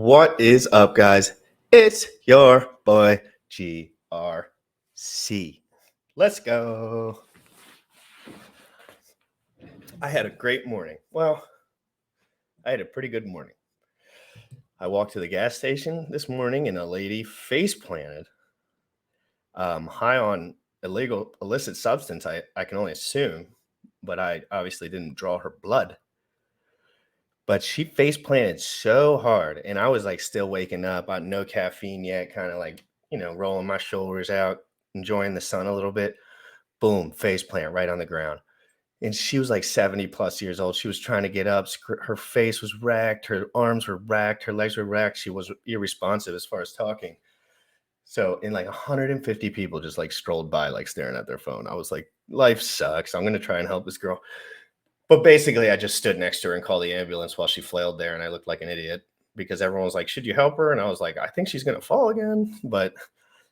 What is up, guys? It's your boy GRC. Let's go. I had a great morning. Well, I had a pretty good morning. I walked to the gas station this morning and a lady face planted, high on illicit substance. I can only assume, but I obviously didn't draw her blood. But she face planted so hard, and I was like still waking up on no caffeine yet, kind of like, rolling my shoulders out, enjoying the sun a little bit. Boom, face plant right on the ground. And she was like 70 plus years old. She was trying to get up. Her face was racked. Her arms were racked. Her legs were racked. She was irresponsive as far as talking. So, and like 150 people just like strolled by, like staring at their phone. I was like, life sucks. I'm going to try and help this girl. But basically, I just stood next to her and called the ambulance while she flailed there. And I looked like an idiot because everyone was like, should you help her? And I was like, I think she's going to fall again. But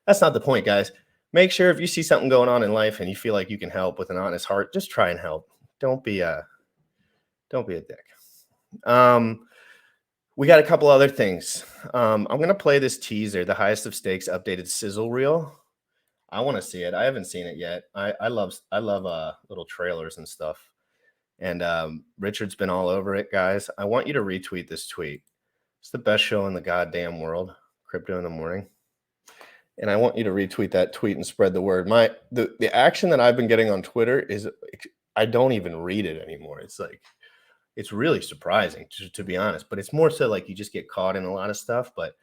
that's not the point, guys. Make sure if you see something going on in life and you feel like you can help with an honest heart, just try and help. Don't be a dick. We got a couple other things. I'm going to play this teaser, the highest of stakes updated sizzle reel. I want to see it. I haven't seen it yet. I love little trailers and stuff. And Richard's been all over it, guys. I want you to retweet this tweet. It's the best show in the goddamn world, Crypto in the Morning. And I want you to retweet that tweet and spread the word. The action that I've been getting on Twitter is I don't even read it anymore. It's like, it's really surprising, to be honest. But it's more so like you just get caught in a lot of stuff. But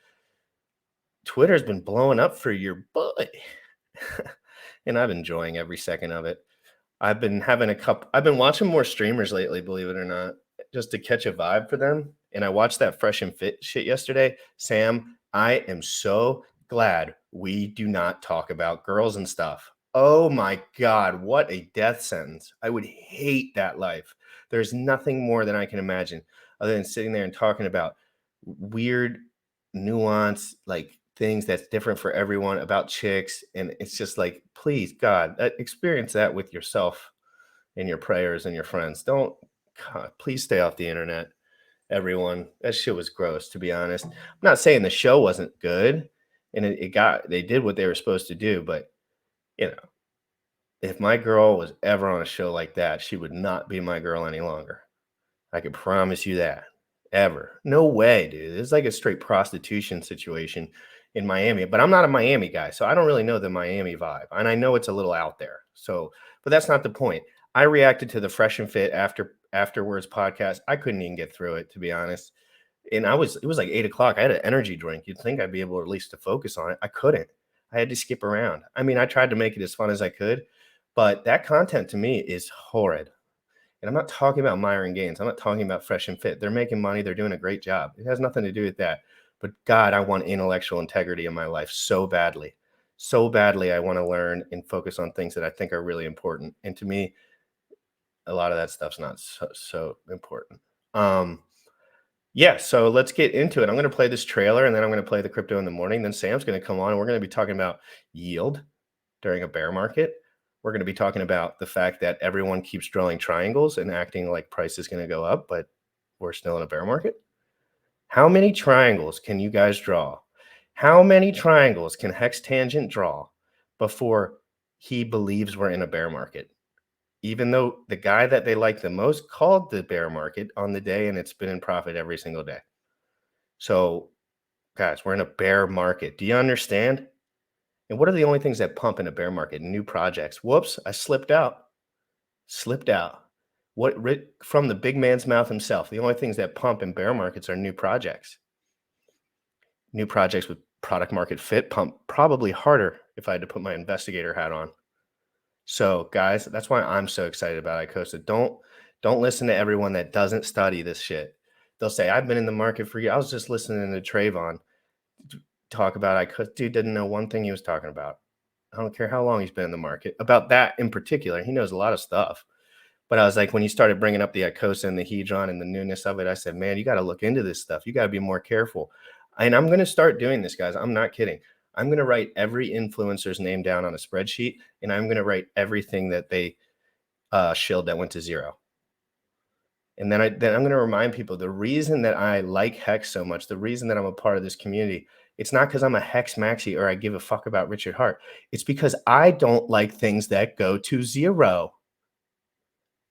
Twitter's been blowing up for your boy. And I'm enjoying every second of it. I've been watching more streamers lately, believe it or not, just to catch a vibe for them. And I watched that Fresh and Fit shit yesterday. Sam, I am so glad we do not talk about girls and stuff. Oh my God, what a death sentence. I would hate that life. There's nothing more than I can imagine other than sitting there and talking about weird nuance, like things that's different for everyone about chicks. And it's just like, please, God, experience that with yourself and your prayers and your friends. Please stay off the internet, everyone. That shit was gross, to be honest. I'm not saying the show wasn't good and they did what they were supposed to do, but if my girl was ever on a show like that, she would not be my girl any longer. I can promise you that. Ever. No way, dude. It's like a straight prostitution situation in Miami, but I'm not a Miami guy, so I don't really know the Miami vibe. And I know it's a little out there. But that's not the point. I reacted to the Fresh and Fit afterwards podcast. I couldn't even get through it, to be honest. And it was like 8:00. I had an energy drink. You'd think I'd be able at least to focus on it. I couldn't. I had to skip around. I mean, I tried to make it as fun as I could, but that content to me is horrid. And I'm not talking about Myron Gaines. I'm not talking about Fresh and Fit. They're making money. They're doing a great job. It has nothing to do with that. But God, I want intellectual integrity in my life so badly. So badly, I want to learn and focus on things that I think are really important. And to me, a lot of that stuff's not so important. So let's get into it. I'm going to play this trailer, and then I'm going to play the Crypto in the Morning. Then Sam's going to come on, and we're going to be talking about yield during a bear market. We're going to be talking about the fact that everyone keeps drawing triangles and acting like price is going to go up, but we're still in a bear market. How many triangles can you guys draw? How many triangles can Hex Tangent draw before he believes we're in a bear market? Even though the guy that they like the most called the bear market on the day, and it's been in profit every single day. So, guys, we're in a bear market. Do you understand? And what are the only things that pump in a bear market? New projects. Whoops, I slipped out. From the big man's mouth himself, the only things that pump in bear markets are new projects. New projects with product market fit pump probably harder if I had to put my investigator hat on. So, guys, that's why I'm so excited about ICOSA. Don't listen to everyone that doesn't study this shit. They'll say, I've been in the market for years. I was just listening to Trayvon talk about ICOSA. Dude didn't know one thing he was talking about. I don't care how long he's been in the market. About that in particular, he knows a lot of stuff. But I was like, when you started bringing up the ICOSA and the Hedron and the newness of it, I said, man, you got to look into this stuff. You got to be more careful. And I'm going to start doing this, guys. I'm not kidding. I'm going to write every influencer's name down on a spreadsheet, and I'm going to write everything that they shilled that went to zero. And then I'm going to remind people the reason that I like Hex so much, the reason that I'm a part of this community, it's not because I'm a Hex maxi or I give a fuck about Richard Hart. It's because I don't like things that go to zero.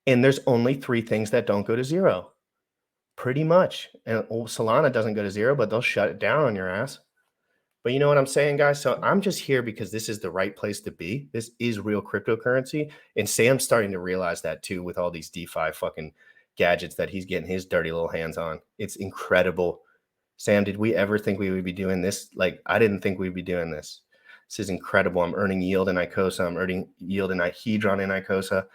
And there's only 3 things that don't go to zero. Pretty much. And Solana doesn't go to zero, but they'll shut it down on your ass. But you know what I'm saying, guys? So I'm just here because this is the right place to be. This is real cryptocurrency. And Sam's starting to realize that too with all these DeFi fucking gadgets that he's getting his dirty little hands on. It's incredible. Sam, did we ever think we would be doing this? Like, I didn't think we'd be doing this. This is incredible. I'm earning yield in ICOSA. I'm earning yield in Hedron in ICOSA.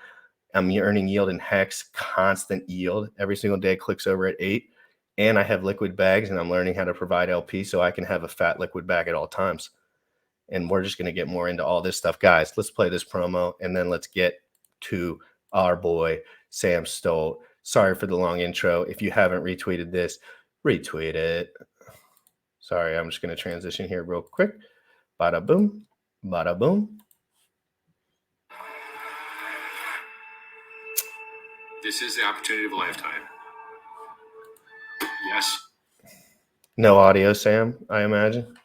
I'm earning yield in Hex, constant yield. Every single day clicks over at 8. And I have liquid bags, and I'm learning how to provide LP so I can have a fat liquid bag at all times. And we're just going to get more into all this stuff. Guys, let's play this promo, and then let's get to our boy, Sam Stoll. Sorry for the long intro. If you haven't retweeted this, retweet it. Sorry, I'm just going to transition here real quick. Bada boom, bada boom. This is the opportunity of a lifetime. Yes. No audio, Sam, I imagine.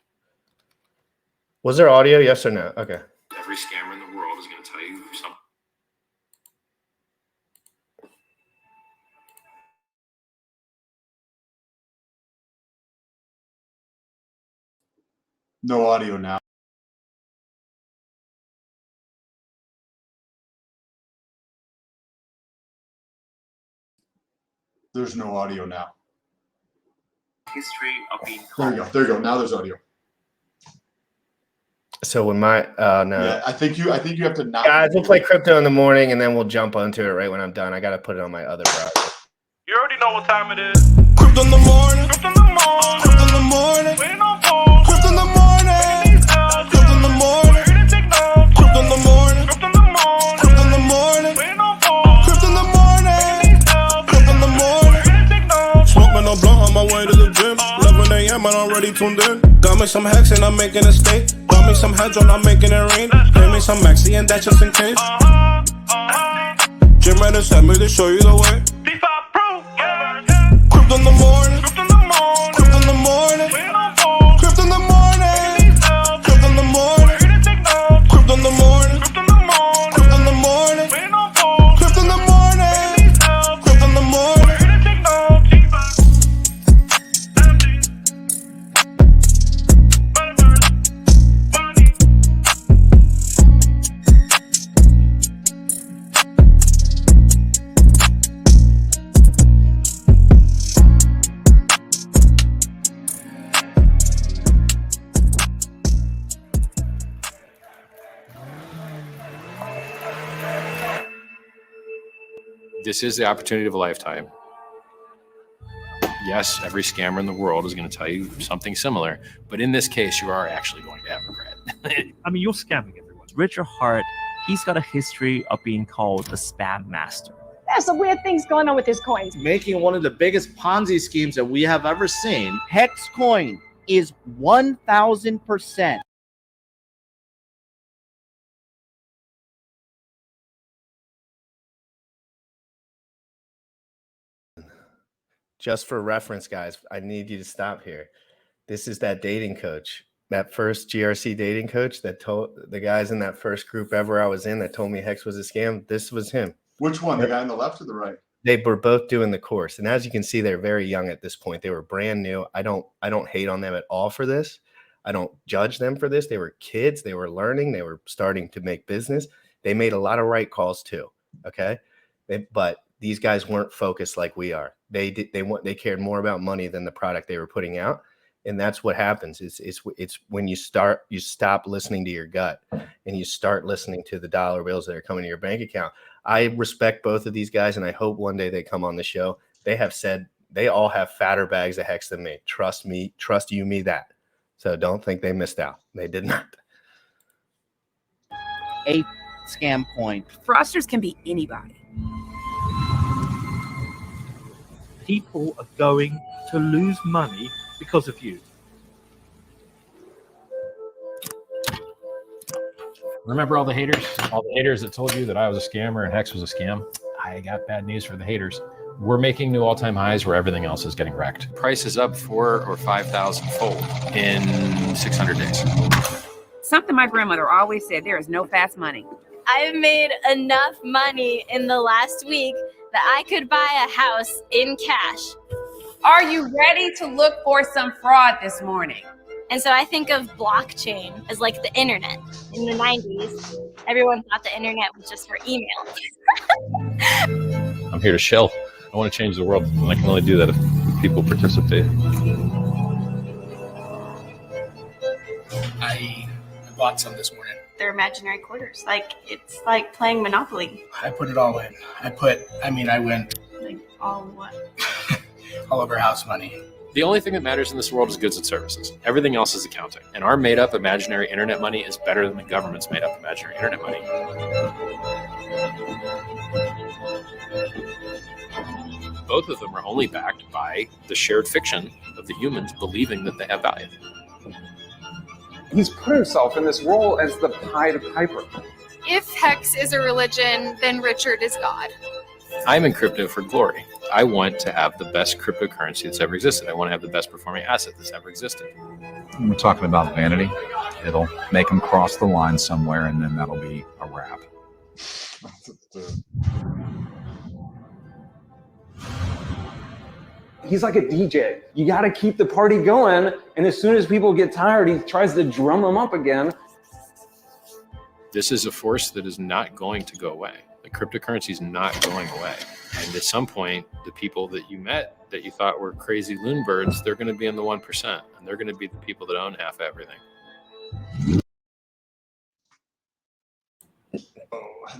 Was there audio? Yes or no? Okay. Every scammer in the world is going to tell you something. No audio now. There's no audio now. History of being There you go. There you go. Now there's audio. So when my no, Yeah, I think you have to not. guys, we'll play crypto in the morning and then we'll jump onto it right when I'm done. I gotta put it on my other browser. You already know what time it is. Crypto in the morning. Crypto in the morning. Crypto in the morning. Waiting on phone. Crypto in the morning. Crypto in the morning. We're gonna take notes. Crypto in the morning. Crypto in the morning. Crypto in the morning. Waiting on phone. Crypto in the morning. Crypto in the morning. We're gonna take notes. Smoking a blunt on my way to the gym. 11 a.m. and I'm already tuned in. Got me some hacks and I'm making a stake. Got me some heads on, I'm making it rain. Pay me some maxi and that's just in case. Jim ready sent me to show you the way. DeFi Pro. Yeah. Crypto in the morning. Crypto in the morning. Crypto in the morning. Waiting on phone. Crypto in the morning. Crypto in the morning. We're gonna take notes. Crypto in the morning. Crypto in the morning. Crypto in the morning. Waiting on phone. Crypto in the morning. Crypto in the morning. We're gonna take notes. This is the opportunity of a lifetime. Yes, every scammer in the world is going to tell you something similar, but in this case, you are actually going to have regret. I mean, you're scamming everyone. Richard Hart, he's got a history of being called the spam master. There's some weird things going on with his coins. Making one of the biggest Ponzi schemes that we have ever seen. Hex coin is 1,000%. Just for reference, guys, I need you to stop here. This is that dating coach, that first GRC dating coach that told the guys in that first group ever I was in that told me Hex was a scam. This was him. Which one? The guy on the left or the right? They were both doing the course. And as you can see, they're very young at this point. They were brand new. I don't hate on them at all for this. I don't judge them for this. They were kids. They were learning. They were starting to make business. They made a lot of right calls too. Okay. But these guys weren't focused like we are. They cared more about money than the product they were putting out. And that's what happens. It's when you stop listening to your gut and you start listening to the dollar bills that are coming to your bank account. I respect both of these guys, and I hope one day they come on the show. They have said they all have fatter bags of Hex than me. Trust me, trust you me that. So don't think they missed out. They did not. A scam coin. Fraudsters can be anybody. People are going to lose money because of you. Remember all the haters? All the haters that told you that I was a scammer and Hex was a scam? I got bad news for the haters. We're making new all-time highs where everything else is getting wrecked. Price is up 4,000 or 5,000 fold in 600 days. Something my grandmother always said, there is no fast money. I've made enough money in the last week that I could buy a house in cash. Are you ready to look for some fraud this morning? And so I think of blockchain as like the internet. In the 90s, everyone thought the internet was just for email. I'm here to shell. I want to change the world, and I can only do that if people participate. I bought some this morning. They're imaginary quarters. Like, it's like playing Monopoly. I put it all in. I went Like, all what? all over house money. The only thing that matters in this world is goods and services. Everything else is accounting. And our made-up imaginary internet money is better than the government's made-up imaginary internet money. Both of them are only backed by the shared fiction of the humans believing that they have value. He's put himself in this role as the Pied Piper. If Hex is a religion, then Richard is God. I'm in crypto for glory. I want to have the best cryptocurrency that's ever existed. I want to have the best performing asset that's ever existed. When we're talking about vanity, it'll make them cross the line somewhere, and then that'll be a wrap. He's like a DJ. You got to keep the party going, and as soon as people get tired, he tries to drum them up again. This is a force that is not going to go away. The cryptocurrency is not going away. And at some point, the people that you met that you thought were crazy loon birds, they're going to be in the 1%, and they're going to be the people that own half everything.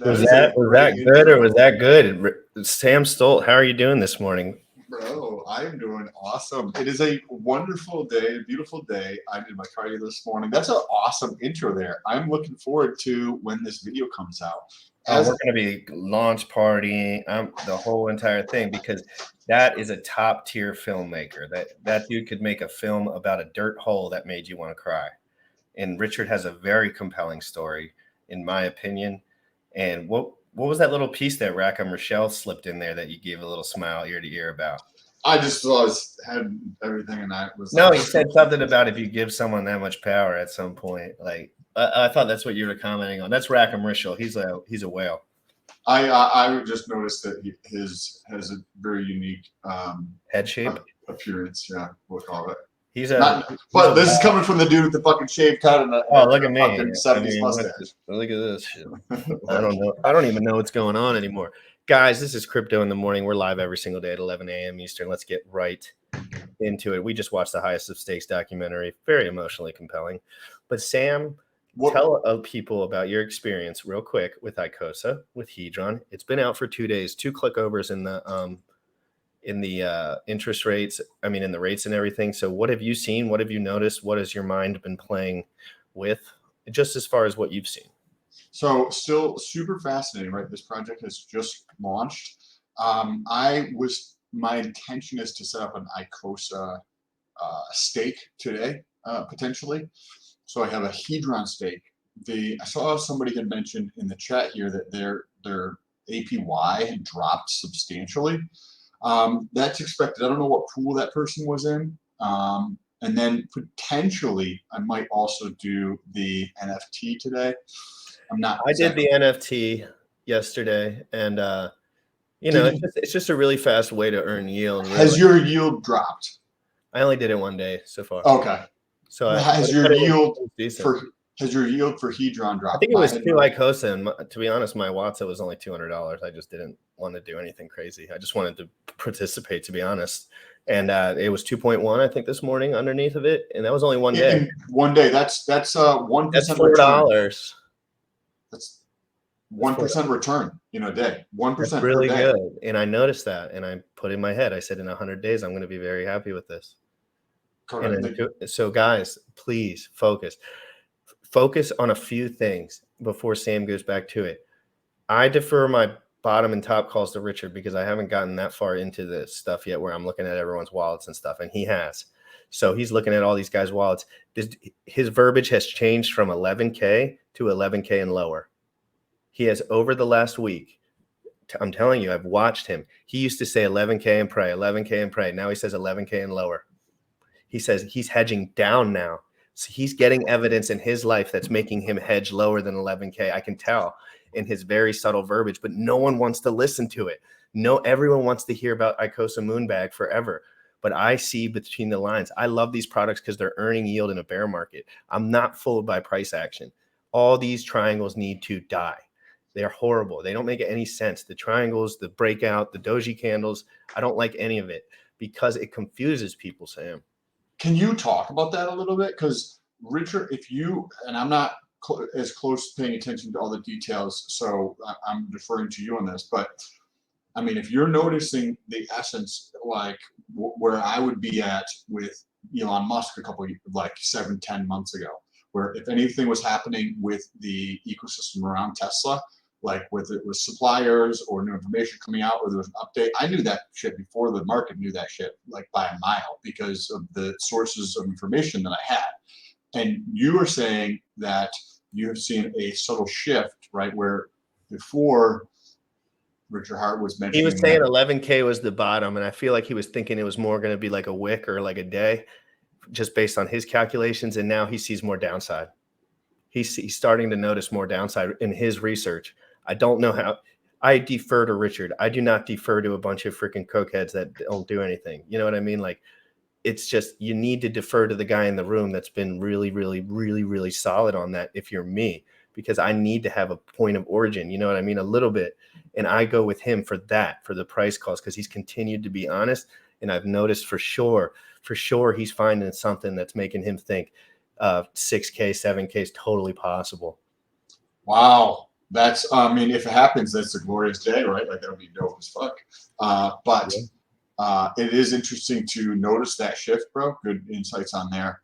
Was that good or was that good? Sam Stolt, how are you doing this morning? Bro, I am doing awesome. It is a wonderful day, a beautiful day. I did my cardio this morning. That's an awesome intro there. I'm looking forward to when this video comes out. We're going to be launch partying, the whole entire thing, because that is a top tier filmmaker. That dude could make a film about a dirt hole that made you want to cry. And Richard has a very compelling story, in my opinion. And what was that little piece that Rackham Rochelle slipped in there that you gave a little smile ear to ear about? I just had everything, and I was no. He said something about if you give someone that much power at some point. Like I thought that's what you were commenting on. That's Rackham Rochelle. He's a whale. I just noticed that his has a very unique head shape appearance. Yeah, we'll call it. But this is coming from the dude with the fucking shaved cut and the look at me, fucking 70s mustache. Look at this shit. I don't know. I don't even know what's going on anymore. Guys, this is Crypto in the Morning. We're live every single day at 11 a.m. Eastern. Let's get right into it. We just watched the Highest of Stakes documentary. Very emotionally compelling. But Sam, tell people about your experience real quick with Icosa, with Hedron. It's been out for 2 days. 2 clickovers in the interest rates. I mean, in the rates and everything. So what have you seen? What have you noticed? What has your mind been playing with, just as far as what you've seen? So still super fascinating, right? This project has just launched. My intention is to set up an Icosa stake today, potentially. So I have a Hedron stake. I saw somebody had mentioned in the chat here that their APY had dropped substantially. That's expected. I don't know what pool that person was in. And then potentially I might also do the NFT today. I did the NFT yesterday, and it's just a really fast way to earn yield. Really. Has your yield dropped? I only did it one day so far. Okay. So has your yield for Hedron dropped? I think it was 2 Icosa, and to be honest, my Watson was only $200. I just didn't want to do anything crazy. I just wanted to participate, to be honest. And it was 2.1, I think, this morning underneath of it, and that was only one day. In one day. That's 1%. That's $4. That's 1% return in a day. 1% really per day. Good. And I noticed that, and I put in my head, I said, in 100 days, I'm going to be very happy with this. Correct. So guys, please focus on a few things before Sam goes back to it. I defer my bottom and top calls to Richard because I haven't gotten that far into this stuff yet where I'm looking at everyone's wallets and stuff, and he has. So he's looking at all these guys' wallets. His verbiage has changed from 11K to 11K and lower. He has, over the last week, I'm telling you, I've watched him. He used to say 11K and pray, 11K and pray. Now he says 11K and lower. He says he's hedging down now. So he's getting evidence in his life that's making him hedge lower than 11K. I can tell in his very subtle verbiage, but no one wants to listen to it. No, everyone wants to hear about Icosa Moonbag forever. But I see between the lines. I love these products because they're earning yield in a bear market. I'm not fooled by price action. All these triangles need to die. They're horrible. They don't make any sense. The triangles, the breakout, the doji candles, I don't like any of it because it confuses people, Sam. Can you talk about that a little bit? Because Richard, if you, and I'm not as close paying attention to all the details, so I'm deferring to you on this, but I mean, if you're noticing the essence, like where I would be at with Elon Musk a couple, like 7-10 months ago, where if anything was happening with the ecosystem around Tesla, like whether it was suppliers or new information coming out or there was an update, I knew that shit before the market knew that shit, like by a mile, because of the sources of information that I had. And you were saying that you have seen a subtle shift, right? Where before Richard Hart was mentioning, he was saying 11K was the bottom, and I feel like he was thinking it was more going to be like a wick or like a day, just based on his calculations. And now he sees more downside. He's starting to notice more downside in his research. I don't know how. I defer to Richard. I do not defer to a bunch of freaking cokeheads that don't do anything. You know what I mean? Like, it's just, you need to defer to the guy in the room that's been really, really, really, really solid on that if you're me, because I need to have a point of origin. You know what I mean? A little bit. And I go with him for that, for the price calls, because he's continued to be honest. And I've noticed for sure, he's finding something that's making him think 6K, 7K is totally possible. Wow. That's, I mean, if it happens, that's a glorious day, right? Like, that would be dope as fuck. But it is interesting to notice that shift, bro. Good insights on there.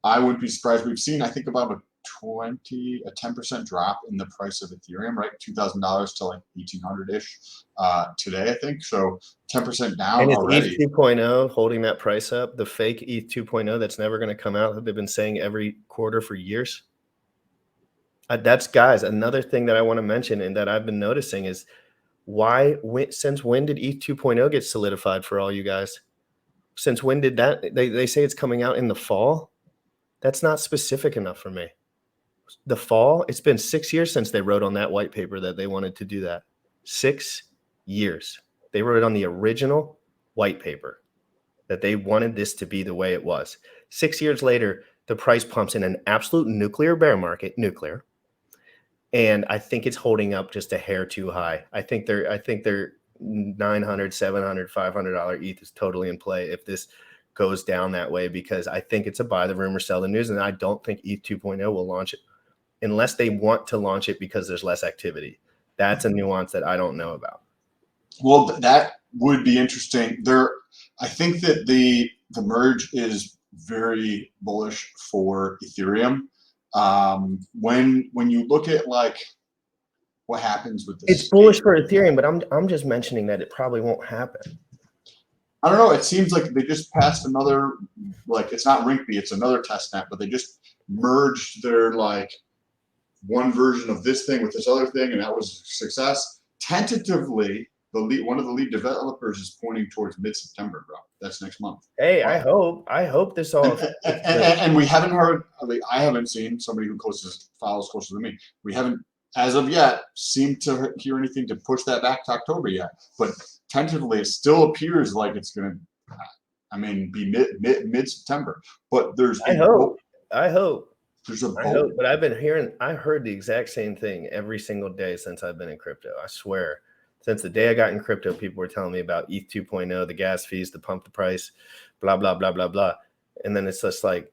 I wouldn't be surprised. We've seen, I think, about a 10% drop in the price of Ethereum, right? $2,000 to like 1,800-ish today, I think. So 10% down and it's already. ETH 2.0 holding that price up. The fake ETH 2.0 that's never going to come out that they've been saying every quarter for years. That's, guys, another thing that I want to mention and that I've been noticing is since when did ETH 2.0 get solidified for all you guys? Since when did that? They say it's coming out in the fall. That's not specific enough for me. The fall, it's been 6 years since they wrote on that white paper that they wanted to do that. 6 years. They wrote it on the original white paper that they wanted this to be the way it was. 6 years later, the price pumps in an absolute nuclear bear market, and I think it's holding up just a hair too high. I think they're $900, $700, $500 ETH is totally in play if this goes down that way, because I think it's a buy the rumor, sell the news, and I don't think ETH 2.0 will launch it unless they want to launch it because there's less activity. That's a nuance that I don't know about. Well, that would be interesting. I think that the merge is very bullish for Ethereum. When you look at like what happens with this, it's bullish for Ethereum, but I'm just mentioning that it probably won't happen. I don't know. It seems like they just passed another, like, it's not Rinkeby, it's another test net, but they just merged their like one version of this thing with this other thing, and that was a success. Tentatively, one of the lead developers is pointing towards mid-September, bro. That's next month. Hey, I hope this all. And we haven't heard. I haven't seen somebody who follows closer than me. We haven't, as of yet, seemed to hear anything to push that back to October yet. But tentatively, it still appears like it's going to. I mean, be mid-September. But there's. I hope. There's a. I hope, but I heard the exact same thing every single day since I've been in crypto. I swear. Since the day I got in crypto, people were telling me about ETH 2.0, the gas fees to pump the price, blah, blah, blah, blah, blah. And then it's just like,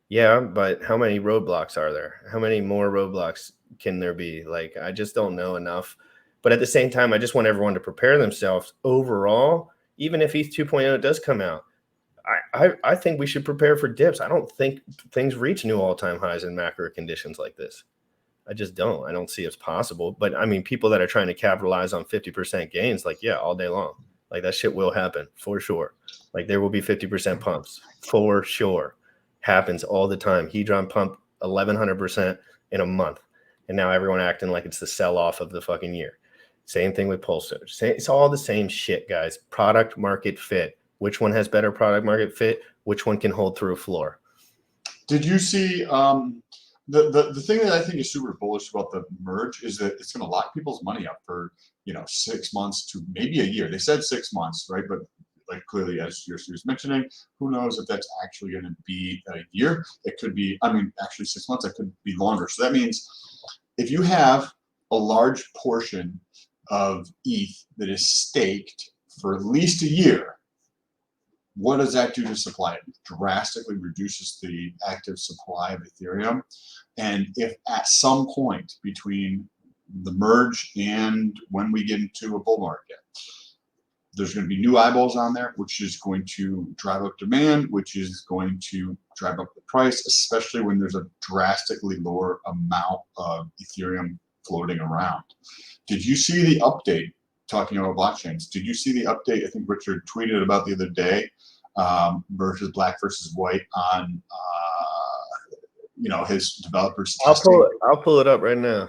yeah, but how many roadblocks are there? How many more roadblocks can there be? Like, I just don't know enough. But at the same time, I just want everyone to prepare themselves overall. Even if ETH 2.0 does come out, I think we should prepare for dips. I don't think things reach new all-time highs in macro conditions like this. I just don't. I don't see it's possible. But I mean, people that are trying to capitalize on 50% gains, like, yeah, all day long. Like, that shit will happen for sure. Like, there will be 50% pumps for sure. Happens all the time. Hedron pumped 1,100% in a month. And now everyone acting like it's the sell-off of the fucking year. Same thing with Pulse Surge. It's all the same shit, guys. Product market fit. Which one has better product market fit? Which one can hold through a floor? Did you see the thing that I think is super bullish about the merge is that it's going to lock people's money up for 6 months to maybe a year. They said 6 months, right? But like clearly, as you're mentioning, who knows if that's actually going to be a year? It could be. I mean, actually 6 months. It could be longer. So that means if you have a large portion of ETH that is staked for at least a year, what does that do to supply? It drastically reduces the active supply of Ethereum. And if at some point between the merge and when we get into a bull market, there's going to be new eyeballs on there, which is going to drive up demand, which is going to drive up the price, especially when there's a drastically lower amount of Ethereum floating around. Did you see the update talking about blockchains? Did you see the update I think Richard tweeted about the other day, versus black versus white on his developers testing? I'll pull it up right now.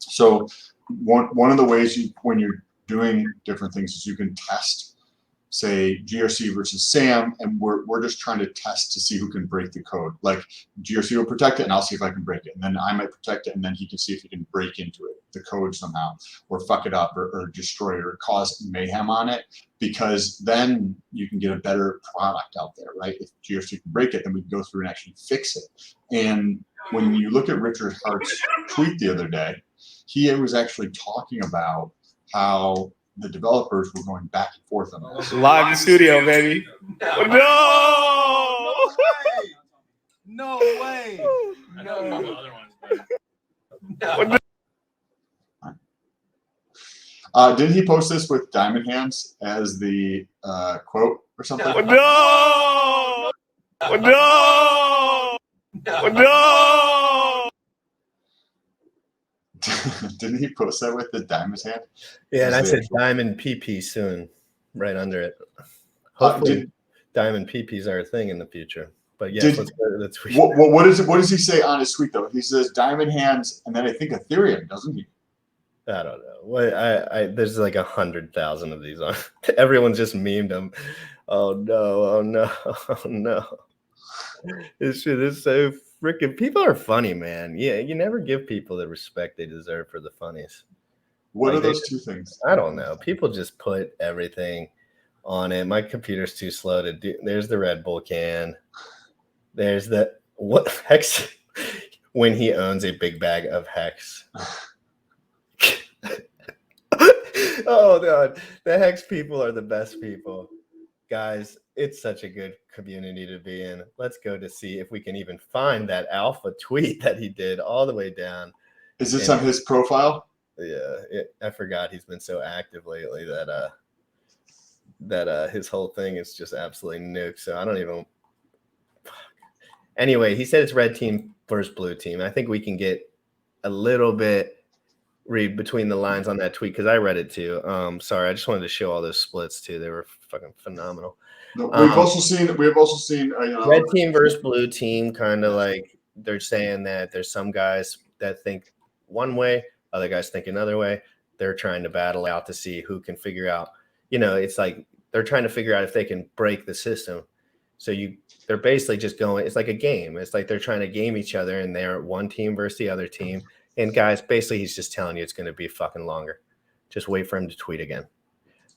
So one of the ways when you're doing different things is you can test, say, GRC versus SAM, and we're just trying to test to see who can break the code. Like GRC will protect it, and I'll see if I can break it, and then I might protect it, and then he can see if he can break into it, the code somehow, or fuck it up, or destroy it, or cause mayhem on it, because then you can get a better product out there, right? If GRC can break it, then we can go through and actually fix it. And when you look at Richard Hart's tweet the other day, he was actually talking about how the developers were going back and forth on this. Live in studio, baby. No! No way. I know all the other ones. Didn't he post this with diamond hands as the quote or something? No! No! No! Didn't he post that with the diamond hand? Yeah, and I said diamond PP soon, right under it. Hopefully, diamond PPs are a thing in the future. But yeah, let's go to the tweet. What does he say on his tweet though? He says diamond hands, and then I think Ethereum, doesn't he? I don't know. There's like 100,000 of these on. Everyone's just memed them. Oh no! Oh no! Oh no! This shit is so freaking. People are funny, man. Yeah, you never give people the respect they deserve for the funnies. What are those two things? I don't know. People just put everything on it. My computer's too slow to do. There's the Red Bull can. There's the what Hex when he owns a big bag of Hex. Oh god, the Hex people are the best people. Guys, it's such a good community to be in. Let's go to see if we can even find that alpha tweet that he did all the way down. Is this on his profile? Yeah, I forgot he's been so active lately that his whole thing is just absolutely nuked. So I don't even. Anyway, he said it's red team versus blue team. I think we can get a little bit read between the lines on that tweet because I read it too. Sorry, I just wanted to show all those splits too. They were fucking phenomenal. No, we've also seen red team versus blue team, kind of like they're saying that there's some guys that think one way, other guys think another way. They're trying to battle out to see who can figure out. It's like they're trying to figure out if they can break the system. So they're basically just going. It's like a game. It's like they're trying to game each other, and they're one team versus the other team. And guys, basically, he's just telling you it's going to be fucking longer. Just wait for him to tweet again.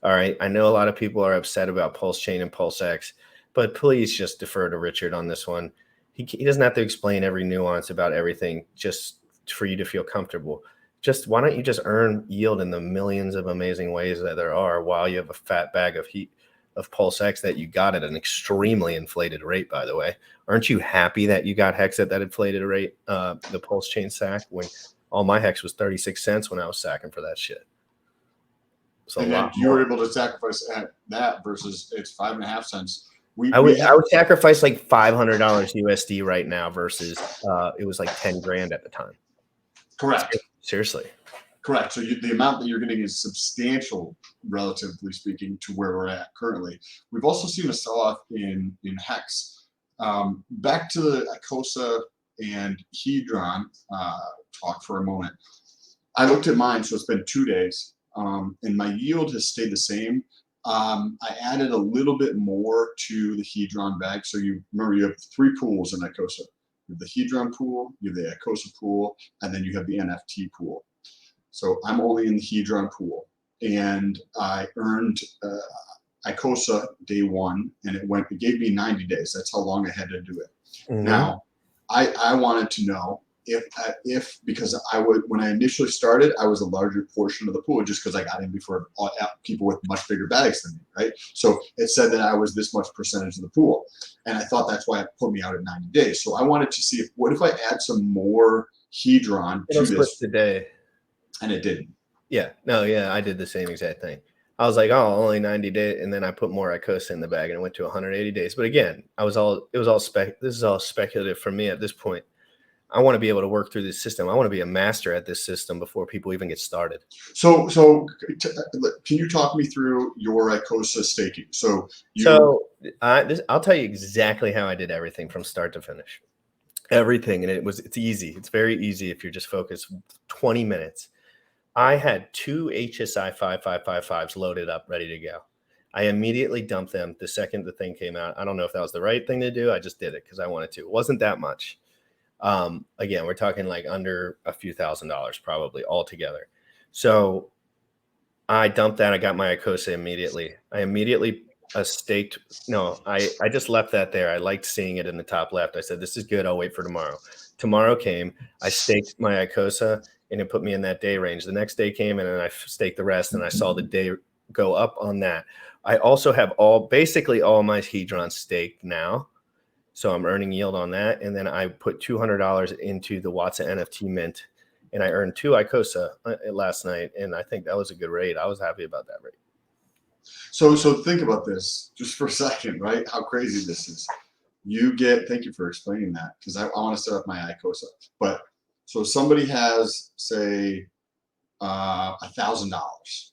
All right. I know a lot of people are upset about Pulse Chain and Pulse X, but please just defer to Richard on this one. He doesn't have to explain every nuance about everything just for you to feel comfortable. Just why don't you just earn yield in the millions of amazing ways that there are while you have a fat bag of heat of Pulse X that you got at an extremely inflated rate, by the way. Aren't you happy that you got Hex at that inflated rate, the Pulse Chain sack, when all my Hex was 36 cents when I was sacking for that shit? So and then you were able to sacrifice at that versus it's 5.5 cents. I would sacrifice like $500 USD right now versus it was like 10 grand at the time. Correct. Seriously. Correct. So the amount that you're getting is substantial, relatively speaking, to where we're at currently. We've also seen a sell-off in Hex. Back to the Acosa and Hedron talk for a moment. I looked at mine, so it's been 2 days. and my yield has stayed the same. I added a little bit more to the Hedron bag. So you remember you have 3 pools in Icosa. You have the Hedron pool, you have the Icosa pool, and then you have the NFT pool. So I'm only in the Hedron pool, and I earned Icosa day 1, and it gave me 90 days. That's how long I had to do it. Mhm. Now, I wanted to know if because when I initially started, I was a larger portion of the pool just because I got in before people with much bigger bags than me, right? So it said that I was this much percentage of the pool, and I thought that's why it put me out at 90 days. So I wanted to see what if I add some more Hedron to this today, and it didn't. Yeah, no, yeah, I did the same exact thing. I was like, oh, only 90 days, and then I put more Icosa in the bag, and it went to 180 days. But again, this is all speculative for me at this point. I want to be able to work through this system. I want to be a master at this system before people even get started. So can you talk me through your Icosa staking? I'll tell you exactly how I did everything from start to finish. Everything, and it's easy. It's very easy if you're just focused. 20 minutes. I had 2 HSI 5555s loaded up, ready to go. I immediately dumped them the second the thing came out. I don't know if that was the right thing to do. I just did it because I wanted to. It wasn't that much. Again, we're talking like under a few $1,000s probably altogether. So I dumped that. I got my Icosa immediately. I immediately staked. No, I just left that there. I liked seeing it in the top left. I said, this is good. I'll wait for tomorrow. Tomorrow came. I staked my Icosa, and it put me in that day range. The next day came, and then I staked the rest, and I saw the day go up on that. I also have basically all my Hedron staked now. So I'm earning yield on that. And then I put $200 into the Watson NFT mint, and I earned 2 Icosa last night. And I think that was a good rate. I was happy about that rate. So think about this just for a second, right? How crazy this is. Thank you for explaining that, because I want to set up my Icosa. But so somebody has, say, $1,000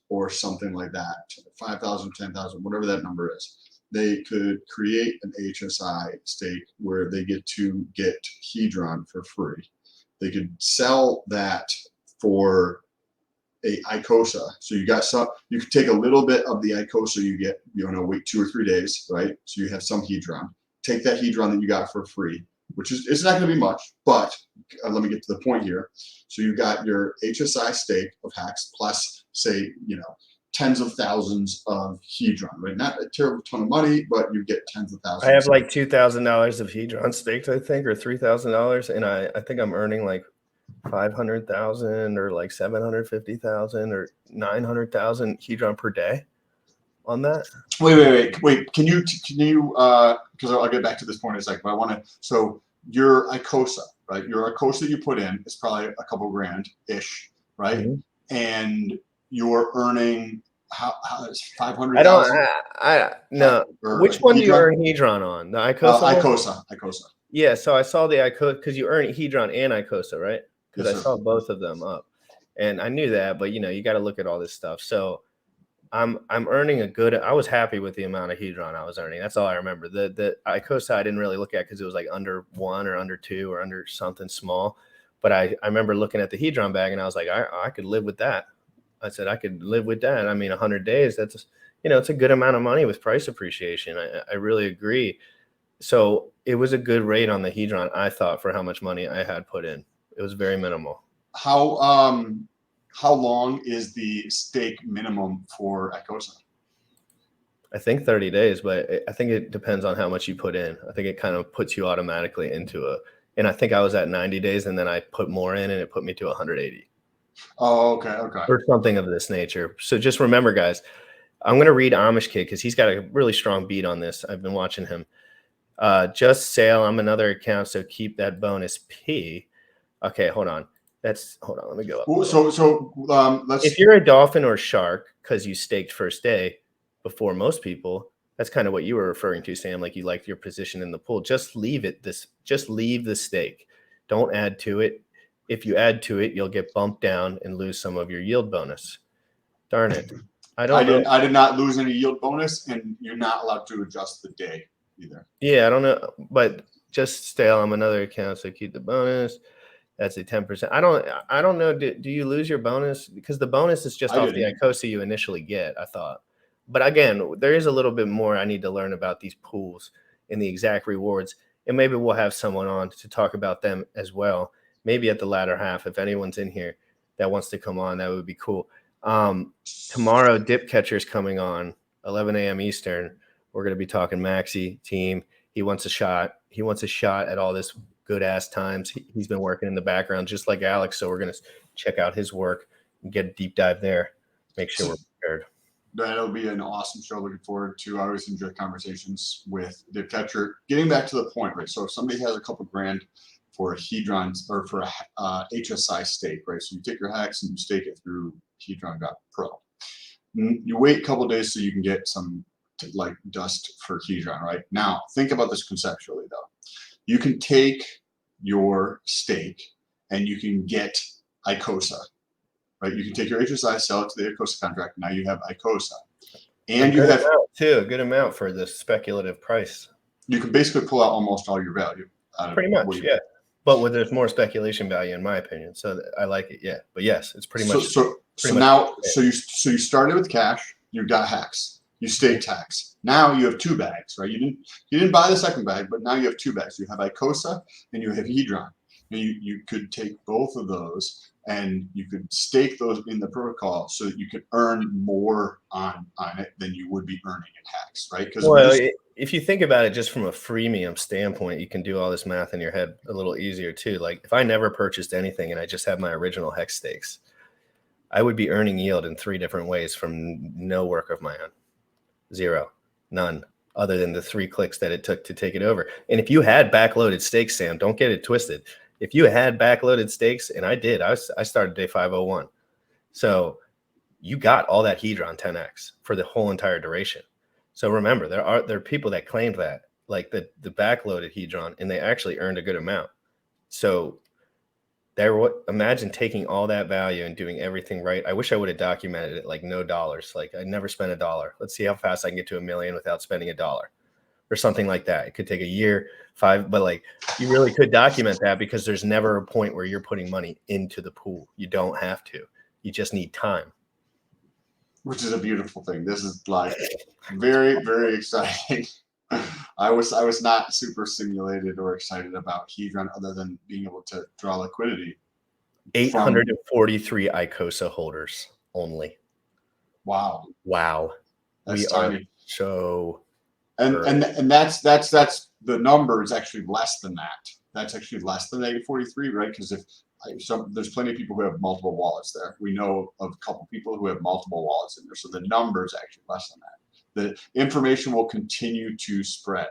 or something like that, 5,000, 10,000, whatever that number is. They could create an HSI stake where they get to get Hedron for free. They could sell that for a Icosa. So you could take a little bit of the Icosa you get, wait 2 or 3 days, right? So you have some Hedron. Take that Hedron that you got for free, which it's not going to be much, but let me get to the point here. So you got your HSI stake of hacks plus, say, tens of thousands of Hedron, right? Not a terrible ton of money, but you get tens of thousands. I have like $2,000 of Hedron staked, I think, or $3,000, and I think I'm earning like 500,000 or like 750,000 or 900,000 Hedron per day on that. Wait. Can you? Because I'll get back to this point in a second. But I want to. So your Icosa, right? Your Icosa you put in is probably a couple grand ish, right? Mm-hmm. And you're earning how is 500,000? No. Which one do you earn Hedron on? The Icosa? Icosa. Yeah, so I saw the Icosa because you earn Hedron and Icosa, right? Because Yes, I saw both of them up, and I knew that, but you got to look at all this stuff. So I'm earning I was happy with the amount of Hedron I was earning. That's all I remember. The Icosa I didn't really look at because it was like under 1 or under 2 or under something small. But I remember looking at the Hedron bag, and I was like, I could live with that. I said I could live with that. I mean, 100 days, that's, it's a good amount of money with price appreciation. I really agree. So it was a good rate on the Hedron, I thought, for how much money I had put in. It was very minimal. How long is the stake minimum for Icosa? I think 30 days, but I think it depends on how much you put in. I think it kind of puts you automatically into and I think I was at 90 days, and then I put more in, and it put me to 180. Oh, okay. Or something of this nature. So just remember, guys, I'm going to read Amish Kid because he's got a really strong beat on this. I've been watching him. Just sale. I'm another account, so keep that bonus P. Okay, hold on. Let me go up. Let's. If you're a dolphin or shark because you staked first day before most people, that's kind of what you were referring to, Sam. Like you liked your position in the pool. Just leave the stake. Don't add to it. If you add to it, you'll get bumped down and lose some of your yield bonus. Darn it. I did not lose any yield bonus, and you're not allowed to adjust the day either. Yeah, I don't know, but just stale. I'm another account, so keep the bonus. That's a 10%. I don't know. Do you lose your bonus? Because the bonus is just I off the didn't. ICOSA you initially get, I thought. But again, there is a little bit more I need to learn about these pools and the exact rewards. And maybe we'll have someone on to talk about them as well. Maybe at the latter half, if anyone's in here that wants to come on, that would be cool. Tomorrow, Dip Catcher's coming on, 11 a.m. Eastern. We're going to be talking Maxi team. He wants a shot. He wants a shot at all this good ass times. He's been working in the background just like Alex. So we're going to check out his work and get a deep dive there. Make sure we're prepared. That'll be an awesome show. Looking forward to. I always enjoy conversations with Dip Catcher. Getting back to the point, right? So if somebody has a couple grand for a Hedron or for a HSI stake, right? So you take your hex and you stake it through Hedron.pro. You wait a couple of days so you can get some like dust for Hedron, right? Now, think about this conceptually though. You can take your stake and you can get ICOSA, right? You can take your HSI, sell it to the ICOSA contract. Now you have ICOSA. And you have a good amount for the speculative price. You can basically pull out almost all your value. Pretty much, yeah. But there's more speculation value in my opinion. So I like it, yeah. But yes, it's pretty much. So you started with cash, you got hex, you staked hex. Now you have 2 bags, right? You didn't buy the second bag, but now you have 2 bags. You have ICOSA and you have Hedron. And you could take both of those and you could stake those in the protocol so that you could earn more on it than you would be earning in hex, right? Because if you think about it just from a freemium standpoint, you can do all this math in your head a little easier too. Like if I never purchased anything and I just have my original hex stakes, I would be earning yield in 3 different ways from no work of my own. 0, none, other than the 3 clicks that it took to take it over. And if you had backloaded stakes, Sam, don't get it twisted. If you had backloaded stakes, and I did, I started day 501. So you got all that Hedron 10x for the whole entire duration. So remember, there are people that claimed that, like the backloaded Hedron, and they actually earned a good amount. So imagine taking all that value and doing everything right. I wish I would have documented it like no dollars. Like I never spent $1. Let's see how fast I can get to $1 million without spending $1 or something like that. It could take a year, 5, but like you really could document that because there's never a point where you're putting money into the pool. You don't have to. You just need time. Which is a beautiful thing. This is like very, very exciting. I was not super stimulated or excited about Hedron other than being able to draw liquidity. 843 ICOSA holders only. Wow. That's tiny. So and that's the number is actually less than that. That's actually less than 843, right? Because there's plenty of people who have multiple wallets there. We know of a couple people who have multiple wallets in there. So the number is actually less than that. The information will continue to spread,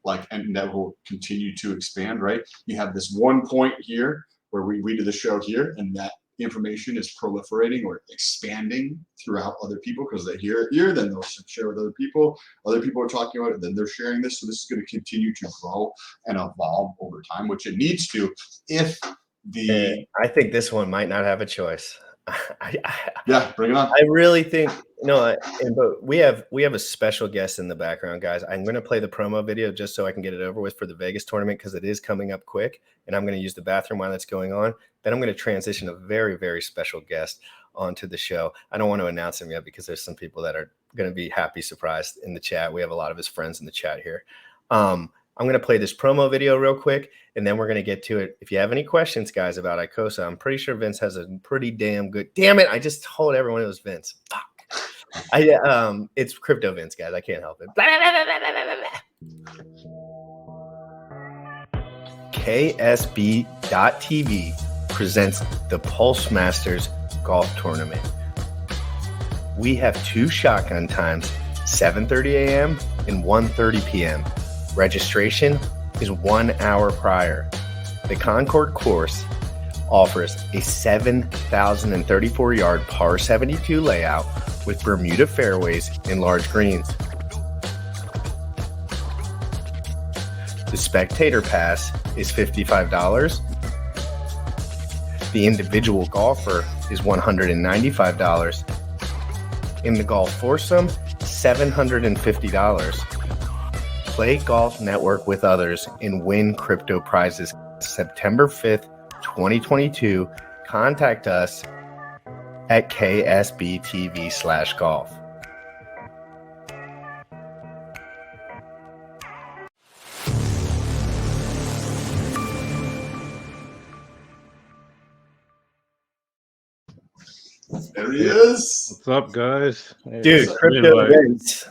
and that will continue to expand, right? You have this one point here where we do the show here, and that information is proliferating or expanding throughout other people because they hear it here, then they'll share with other people. Other people are talking about it, then they're sharing this. So this is going to continue to grow and evolve over time, which it needs to I think this one might not have a choice. Yeah, bring it on. I really think but we have a special guest in the background, guys. I'm going to play the promo video just so I can get it over with for the Vegas tournament because it is coming up quick, and I'm going to use the bathroom while that's going on. Then I'm going to transition a very, very special guest onto the show. I don't want to announce him yet because there's some people that are going to be happy surprised in the chat. We have a lot of his friends in the chat here. I'm going to play this promo video real quick, and then we're going to get to it. If you have any questions, guys, about ICOSA, I'm pretty sure Vince has a pretty damn good. Damn it! I just told everyone it was Vince. Fuck. It's Crypto Vince, guys. I can't help it. KSB.TV presents the Pulse Masters Golf Tournament. We have 2 shotgun times, 7:30 a.m. and 1:30 p.m. Registration is 1 hour prior. The Concord course offers a 7,034-yard par 72 layout with Bermuda fairways and large greens. The spectator pass is $55. The individual golfer is $195. In the golf foursome, $750. Play Golf Network with others and win crypto prizes September 5th 2022, contact us at ksbtv/golf. There he is. What's up, guys? Hey, Dude, thanks for the crypto invite. Vince.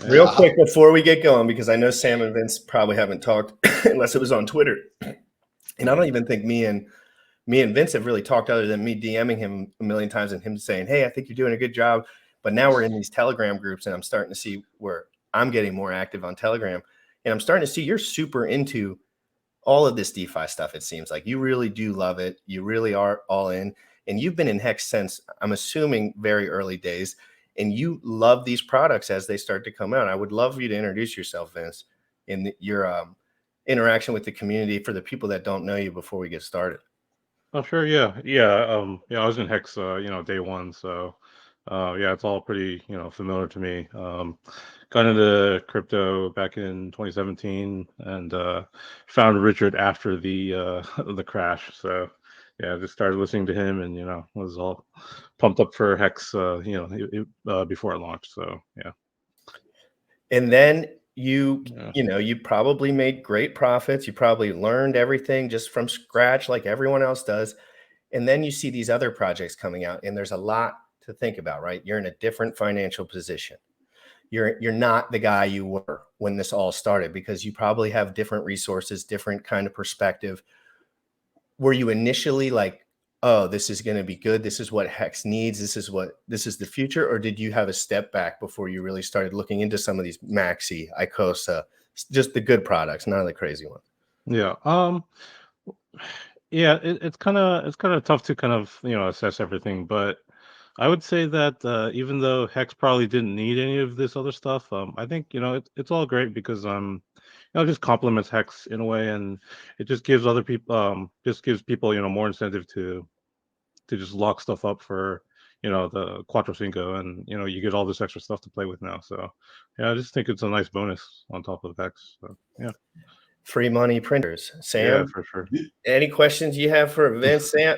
Real quick before we get going, because I know Sam and Vince probably haven't talked unless it was on Twitter. And I don't even think me and Vince have really talked other than me DMing him a million times and him saying, hey, I think you're doing a good job. But now we're in these Telegram groups and I'm starting to see where I'm getting more active on Telegram. And I'm starting to see you're super into all of this DeFi stuff. It seems like you really do love it. You really are all in. And you've been in Hex since, I'm assuming, very early days. And you love these products as they start to come out. I would love for you to introduce yourself, Vince, in your interaction with the community for the people that don't know you before we get started. Oh, sure. Yeah. I was in Hex, day one. So, yeah, it's all pretty, familiar to me. Got into crypto back in 2017 and found Richard after the the crash. So, yeah, just started listening to him and, was all pumped up for Hex, before it launched. So, yeah. And then you probably made great profits. You probably learned everything just from scratch like everyone else does. And then you see these other projects coming out and there's a lot to think about, right? You're in a different financial position. You're not the guy you were when this all started because you probably have different resources, different kind of perspective. Were you initially like, oh, this is going to be good, this is what Hex needs, this is the future? Or did you have a step back before you really started looking into some of these Maxi, Icosa, just the good products, none of the crazy ones? Yeah. Yeah, it's kind of tough to kind of assess everything, but I would say that even though Hex probably didn't need any of this other stuff, I think it's all great because it just complements Hex in a way, and it just gives other people more incentive to just lock stuff up for the Quattro Cinco, and you get all this extra stuff to play with now. So yeah, I just think it's a nice bonus on top of Hex. So yeah. Free money printers. Sam, yeah, for sure. Any questions you have for Vince? Sam,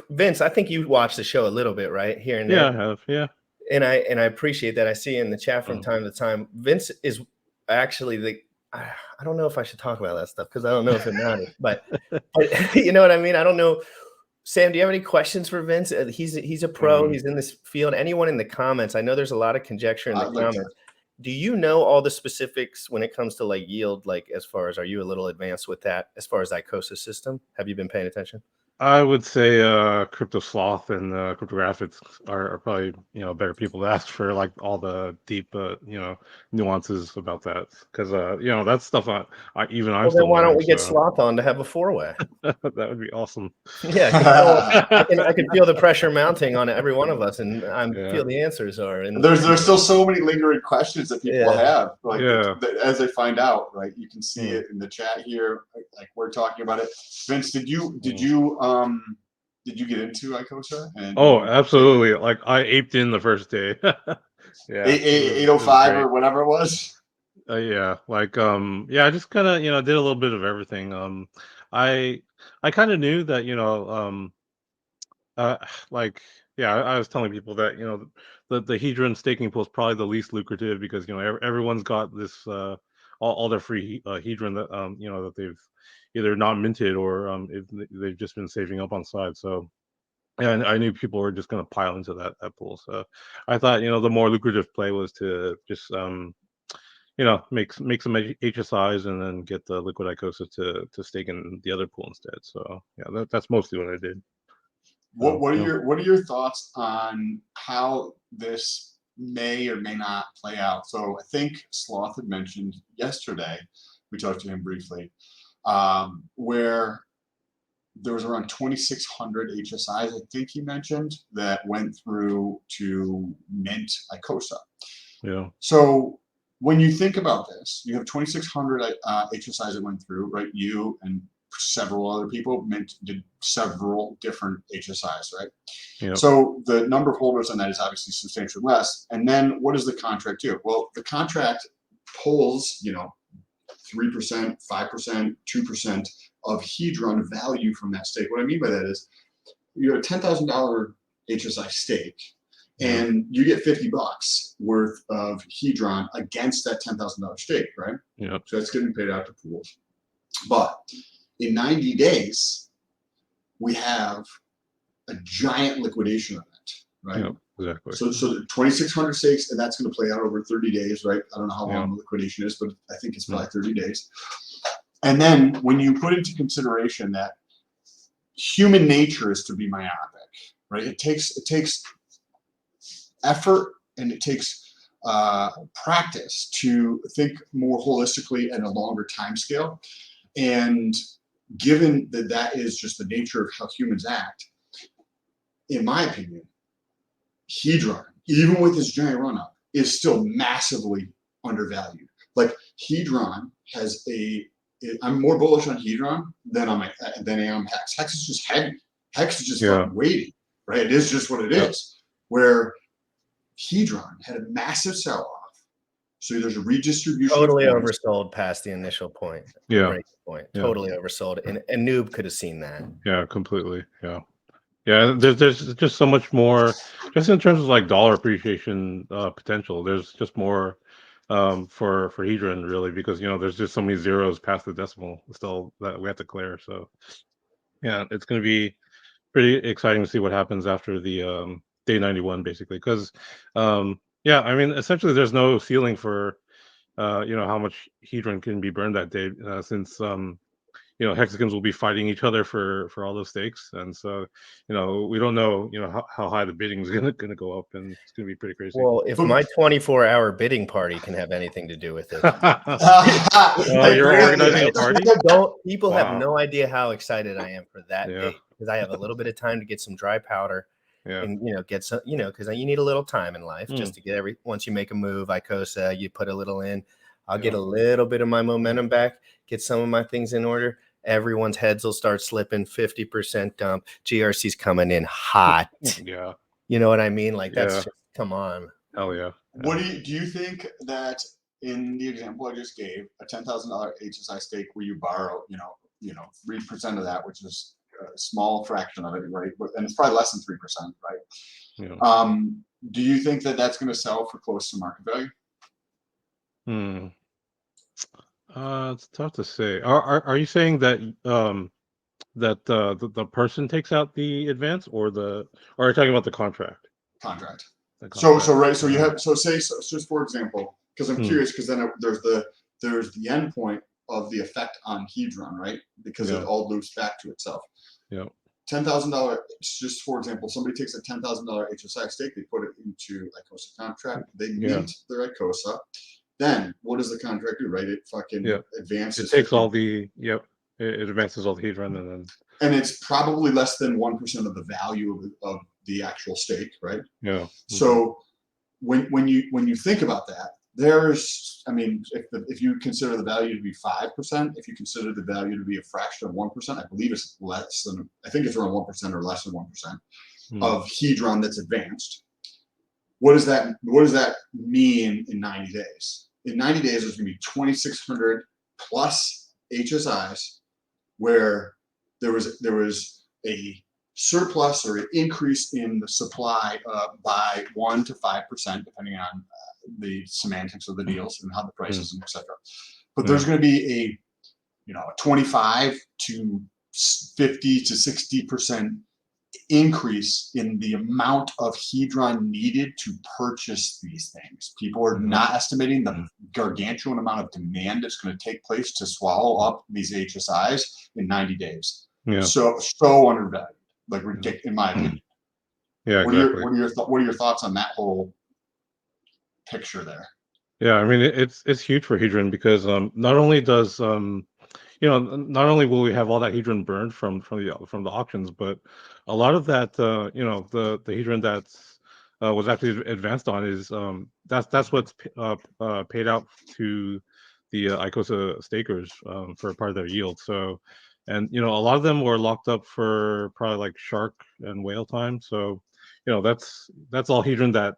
Vince, I think you watch the show a little bit, right? Here and there. Yeah, I have. Yeah. And I appreciate that. I see in the chat from time to time. Vince is actually I don't know if I should talk about that stuff because I don't know if it matters, but you know what I mean? I don't know. Sam, do you have any questions for Vince? He's a pro. He's in this field. Anyone in the comments? I know there's a lot of conjecture in the comments. Do you know all the specifics when it comes to like yield? Like as far as, are you a little advanced with that as far as Icosa system? Have you been paying attention? I would say Crypto Sloth and Cryptographics are probably better people to ask for like all the deep nuances about that because that stuff I'm Well, still then why don't learning, we get so. Sloth on to have a four-way? That would be awesome. Yeah, I can feel the pressure mounting on every one of us, and I feel the answers are. And there's still so many lingering questions that people have, like as they find out. Right, you can see it in the chat here, like we're talking about it. Vince, did you get into Icosa? Oh, absolutely! Like I aped in the first day. Yeah, 805 or whatever it was. Yeah, like I just kind of did a little bit of everything. I kind of knew that I was telling people that the Hedron staking pool is probably the least lucrative because everyone's got this all their free Hedron that that they've either not minted or they've just been saving up on side. So yeah, I knew people were just going to pile into that pool. So I thought the more lucrative play was to just make some HSIs and then get the liquid Icosa to stake in the other pool instead. So yeah, that's mostly what I did. What are your thoughts on how this may or may not play out? So I think Sloth had mentioned yesterday, we talked to him briefly, where there was around 2,600 HSIs, I think he mentioned, that went through to mint Icosa. Yeah. So when you think about this, you have 2,600 HSIs that went through, right? You and several other people did several different HSIs, right? Yep. So the number of holders on that is obviously substantially less. And then what does the contract do? Well, the contract pulls, 3%, 5%, 2% of hedron value from that stake. What I mean by that is you have a $10,000 HSI stake, and you get $50 worth of hedron against that $10,000 stake, right? Yeah. So that's getting paid out to pools. But in 90 days, we have a giant liquidation event, right? Yeah, exactly. So 2,600 stakes, and that's going to play out over 30 days, right? I don't know how long the liquidation is, but I think it's probably 30 days. And then when you put into consideration that human nature is to be myopic, right? It takes effort and it takes practice to think more holistically and a longer time scale. And given that that is just the nature of how humans act, in my opinion, hedron, even with this giant run up, is still massively undervalued. Like hedron has I'm more bullish on hedron than I am hex. Hex is just heavy. Hex is just fucking weighty, right? It is just what it is. Where hedron had a massive sell-off. So there's a redistribution. Totally oversold past the initial point. Yeah. Break point. Totally oversold. And Noob could have seen that. Yeah, completely. Yeah. Yeah, there's just so much more, just in terms of like dollar appreciation potential. There's just more for hedron really, because there's just so many zeros past the decimal still that we have to clear. So yeah, it's going to be pretty exciting to see what happens after the day 91, basically, because yeah, I mean, essentially there's no ceiling for how much hedron can be burned that day, since hexagons will be fighting each other for all those stakes, and so we don't know how high the bidding is gonna go up, and it's gonna be pretty crazy. Well, if my 24-hour bidding party can have anything to do with it, you're organizing a party. People have no idea how excited I am for that date, because I have a little bit of time to get some dry powder. And get some, because you need a little time in life just to get once you make a move, ICOSA, you put a little in. I'll get a little bit of my momentum back, get some of my things in order. Everyone's heads will start slipping, 50% dump. GRC's coming in hot. Yeah. You know what I mean? Like, that's just, come on. Hell yeah. What do you think that in the example I just gave, a $10,000 HSI stake where you borrow, 3% of that, which is a small fraction of it, right? And it's probably less than 3%, right? Yeah. Do you think that that's going to sell for close to market value? It's tough to say. Are you saying that that the person takes out the advance, or are you talking about the contract? Contract. The contract. So right. So you have just for example, because I'm curious, because then there's the end point of the effect on hedron, right? Because it all loops back to itself. Yeah. $10,000. Just for example, somebody takes a $10,000 HSI stake, they put it into ICOSA contract, they mint their ICOSA. Then what does the contract do, right? It fucking advances. It takes all the it advances all the hedron, and it's probably less than 1% of the value of the actual stake, right? Yeah. So when you think about that, there's, I mean, if you consider the value to be 5%, if you consider the value to be a fraction of 1%, I believe it's less than, I think it's around 1% or less than 1% of hedron that's advanced. What does that mean in 90 days? In 90 days, there's going to be 2,600 plus HSIs where there was a surplus or an increase in the supply by 1 to 5%, depending on the semantics of the deals and how the prices and etc. But there's going to be a 25 to 50 to 60% increase in the amount of hedron needed to purchase these things. People are not estimating the gargantuan amount of demand that's going to take place to swallow up these HSIs in 90 days. Yeah. So undervalued, like ridiculous, in my opinion. Yeah, exactly. What are your thoughts on that whole picture there? Yeah, I mean, it's huge for hedron, because not only does not only will we have all that hedron burned from the auctions, but a lot of that the hedron that's was actually advanced on is that's what's paid out to the ICOSA stakers for part of their yield. So, and a lot of them were locked up for probably like shark and whale time. So that's all hedron that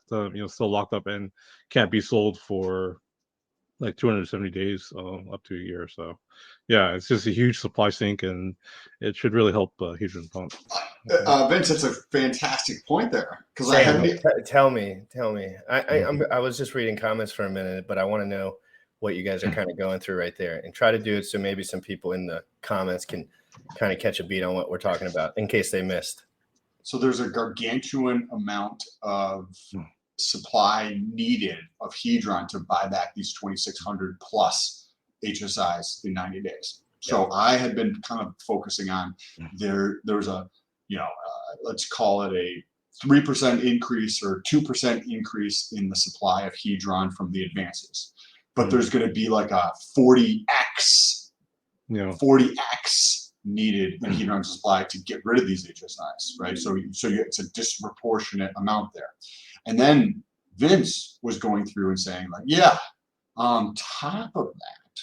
still locked up and can't be sold for like 270 days, up to a year. So, yeah, it's just a huge supply sink, and it should really help Hedron pump. Vince, that's a fantastic point there because I Sam, hadn't. tell me. I was just reading comments for a minute, but I want to know what you guys are kind of going through right there, and try to do it so maybe some people in the comments can kind of catch a beat on what we're talking about in case they missed. So there's a gargantuan amount of supply needed of Hedron to buy back these 2,600 plus HSIs in 90 days. So I had been kind of focusing on there's a, let's call it a 3% increase or 2% increase in the supply of Hedron from the advances. But there's going to be like a 40x needed in Hedron supply to get rid of these HSIs, right? So it's a disproportionate amount there. And then Vince was going through and saying like, on top of that,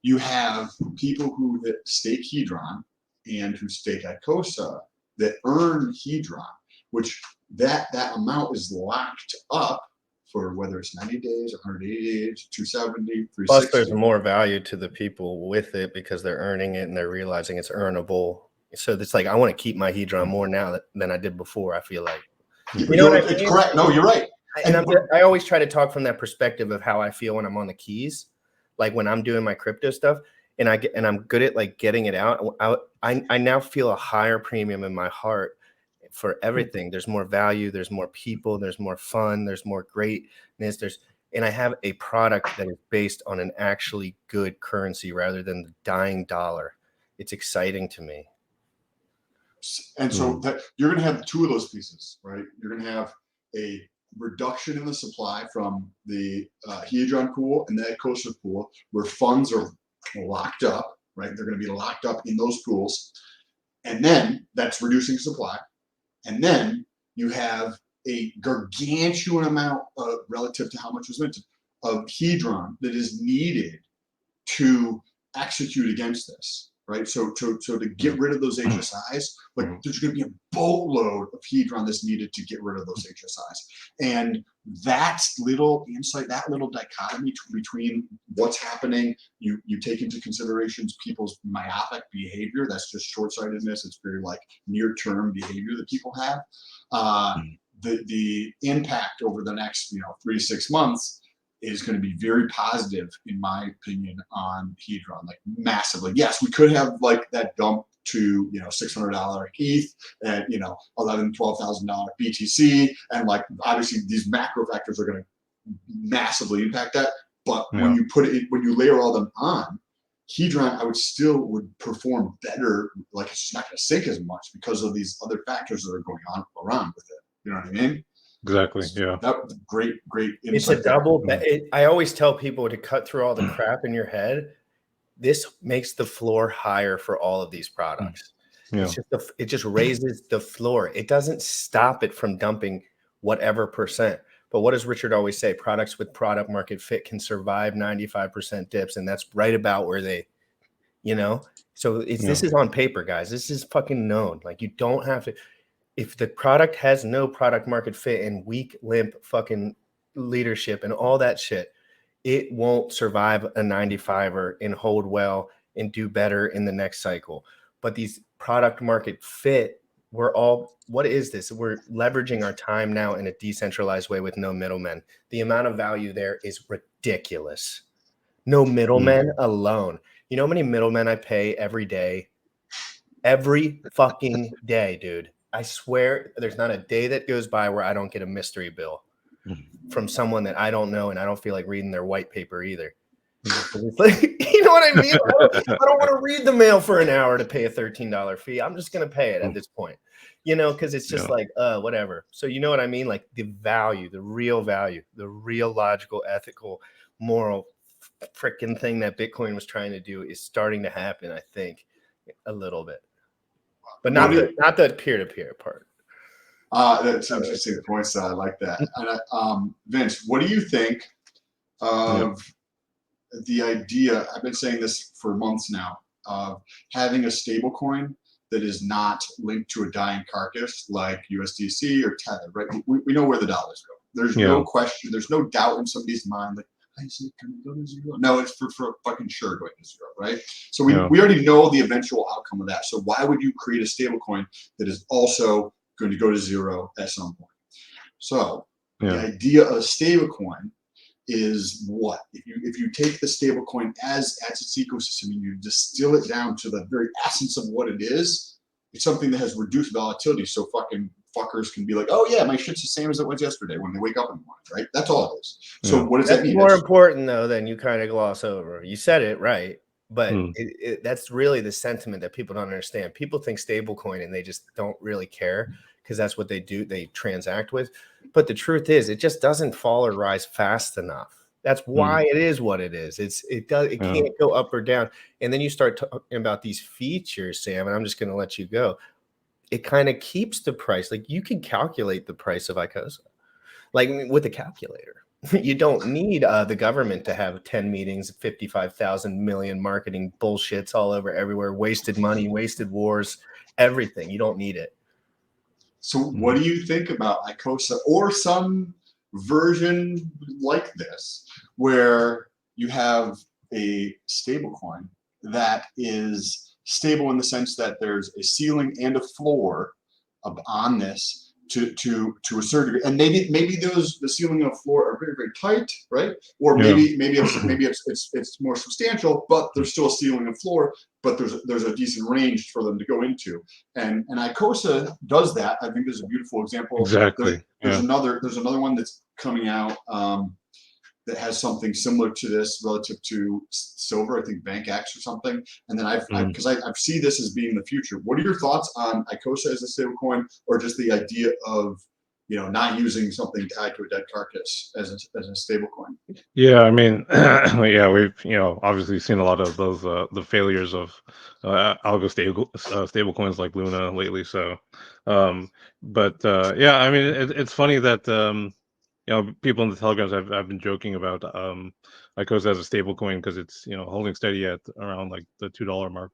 you have people who stake Hedron and who stake ICOSA that earn Hedron, which that amount is locked up for whether it's 90 days, 180 days, 270, 360. Plus, there's more value to the people with it because they're earning it and they're realizing it's earnable. So it's like, I want to keep my Hedron more now than I did before, I feel like. You know what I mean? It's correct. No, you're right. And I always try to talk from that perspective of how I feel when I'm on the keys, like when I'm doing my crypto stuff, and I'm good at like getting it out. I now feel a higher premium in my heart for everything. There's more value, there's more people, there's more fun, there's more greatness, and I have a product that is based on an actually good currency rather than the dying dollar. It's exciting to me. And so that you're going to have two of those pieces, right? You're going to have a reduction in the supply from the Hedron pool and the ICOSA pool, where funds are locked up, right? They're going to be locked up in those pools, and then that's reducing supply. And then you have a gargantuan amount relative to how much was mentioned of Hedron that is needed to execute against this, right? So to get rid of those HSIs, like there's going to be a boatload of Hedron that's needed to get rid of those HSIs. And that little insight, that little dichotomy between what's happening, you take into considerations people's myopic behavior. That's just short-sightedness. It's very like near-term behavior that people have. The impact over the next 3 to 6 months is going to be very positive, in my opinion, on Hedron, like massively. Yes, we could have like that dump to $600 ETH and $11,000-$12,000 BTC, and like obviously these macro factors are going to massively impact that. But when you put it, when you layer all them on, Hedron, I would perform better. Like it's just not going to sink as much because of these other factors that are going on around with it. You know what I mean? Exactly. Yeah. That great insight. It's a double. I always tell people to cut through all the crap in your head. This makes the floor higher for all of these products. Yeah. It just raises the floor. It doesn't stop it from dumping whatever percent. But what does Richard always say? Products with product market fit can survive 95% dips, and that's right about where they, So this is on paper, guys. This is fucking known. Like you don't have to. If the product has no product market fit and weak, limp fucking leadership and all that shit, it won't survive a 95er and hold well and do better in the next cycle. But these product market fit, what is this? We're leveraging our time now in a decentralized way with no middlemen. The amount of value there is ridiculous. No middlemen alone. You know how many middlemen I pay every day? Every fucking day, dude. I swear there's not a day that goes by where I don't get a mystery bill from someone that I don't know, and I don't feel like reading their white paper either. Like, you know what I mean? I don't want to read the mail for an hour to pay a $13 fee. I'm just going to pay it at this point, because it's just like, whatever. So you know what I mean? Like the value, the real logical, ethical, moral freaking thing that Bitcoin was trying to do is starting to happen, I think, a little bit. But not the peer-to-peer part. That's interesting points. I like that. And, Vince, what do you think of the idea? I've been saying this for months now of having a stable coin that is not linked to a dying carcass like USDC or Tether. Right? We know where the dollars go. There's no question. There's no doubt in somebody's mind. Like is it going to go to zero? No, it's for fucking sure going to zero, right? So Yeah. we already know the eventual outcome of that. So why would you create a stable coin that is also going to go to zero at some point? So the idea of a stable coin is what? If you take the stable coin as its ecosystem and you distill it down to the very essence of what it is, it's something that has reduced volatility. So fucking fuckers can be like, oh yeah, my shit's the same as it was yesterday when they wake up in the morning, right? That's all it is. So what does that mean? More important though than you kind of gloss over. You said it right, but Hmm. that's really the sentiment that people don't understand. People think stablecoin and they just don't really care because that's what they do. They transact with. But the truth is, it just doesn't fall or rise fast enough. That's why it is what it is. It can't go up or down. And then you start talking about these features, Sam, and I'm just going to let you go. It kind of keeps the price. Like you can calculate the price of ICOSA, like with a calculator. You don't need the government to have 10 meetings, 55,000 million marketing bullshits all over everywhere, wasted money, wasted wars, everything. You don't need it. So what do you think about ICOSA or some version like this, where you have a stable coin that is stable in the sense that there's a ceiling and a floor on this to a certain degree, and maybe the ceiling and the floor are very, very tight, right? Or maybe it's more substantial, but there's still a ceiling and floor, but there's a decent range for them to go into. And ICOSA does that. I think there's a beautiful example. Exactly. There's another one that's coming out that has something similar to this relative to silver. I think Bank X or something. And then I see this as being the future. What are your thoughts on ICOSA as a stablecoin, or just the idea of not using something tied to a dead carcass as a stablecoin? Yeah, I mean, yeah, we've obviously seen a lot of those the failures of algo stable coins like Luna lately. So, but yeah, I mean, it's funny that people in the telegrams I've been joking about ICOSA as a stable coin because it's holding steady at around like the $2 mark.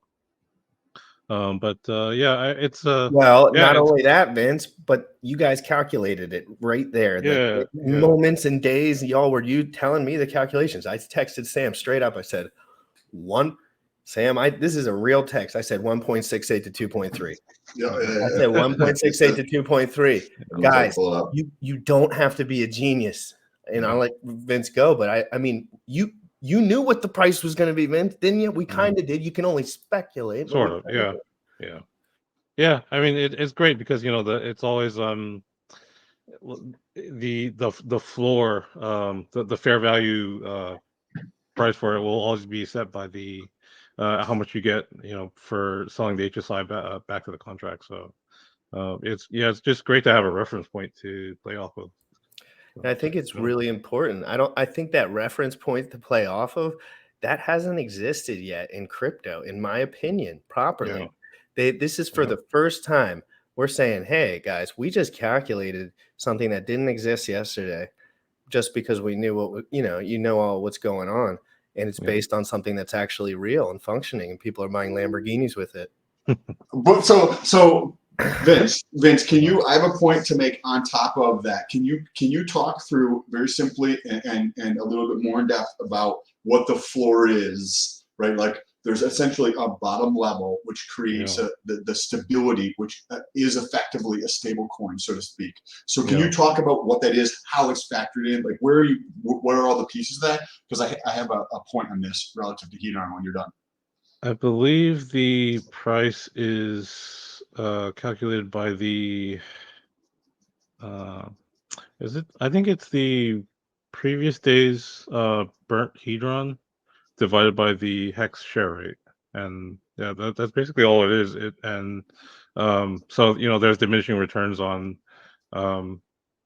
But yeah, it's well, yeah, not only that, Vince, but you guys calculated it right there. The moments and days, y'all were telling me the calculations. I texted Sam straight up. I said, Sam, this is a real text. I said 1.68 to 2.3. I said 1.68 to 2.3. Guys, you don't have to be a genius. And I'll let Vince go, but I mean, you knew what the price was going to be, Vince, didn't you? We kind of did. You can only speculate. Sort of, yeah. I mean, it's great because it's always the floor, the fair value price for it will always be set by the how much you get for selling the HSI back to the contract. So it's just great to have a reference point to play off of. And I think it's really important. I think that reference point to play off of that hasn't existed yet in crypto, in my opinion, properly. This is for the first time we're saying, hey guys, we just calculated something that didn't exist yesterday just because we knew all what's going on. And it's based on something that's actually real and functioning, and people are buying Lamborghinis with it. But so Vince, I have a point to make on top of that. Can you talk through very simply and a little bit more in depth about what the floor is, right? Like there's essentially a bottom level which creates the stability, which is effectively a stable coin, so to speak. So can you talk about what that is, how it's factored in, like where are all the pieces of that? Because I have a point on this relative to Hedron when you're done. I believe the price is calculated by the is it? I think it's the previous day's burnt Hedron divided by the hex share rate, and yeah, that's basically all it is. So there's diminishing returns on how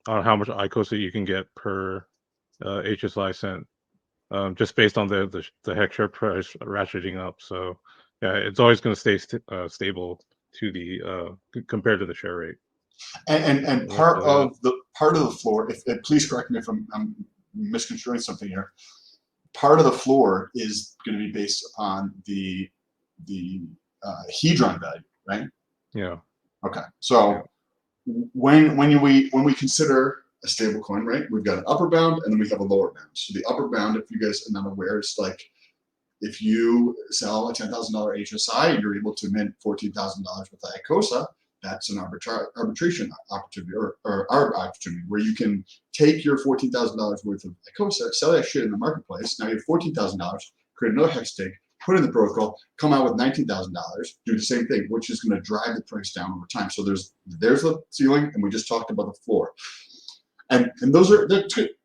much ICOSA you can get per HSI cent, just based on the hex share price ratcheting up. So yeah, it's always going to stay stable to the compared to the share rate. And part of the floor, if please correct me if I'm misconstruing something here. Part of the floor is going to be based upon the Hedron value, right? Yeah. Okay. So when we consider a stable coin, right? We've got an upper bound and then we have a lower bound. So the upper bound, if you guys are not aware, is like if you sell a $10,000 HSI and you're able to mint $14,000 with the ICOSA, that's an arbitration opportunity or arb opportunity where you can take your $14,000 worth of ICOSA, sell that shit in the marketplace. Now you have $14,000, create another hex stake, put it in the protocol, come out with $19,000, do the same thing, which is going to drive the price down over time. So there's the ceiling, and we just talked about the floor. And those are,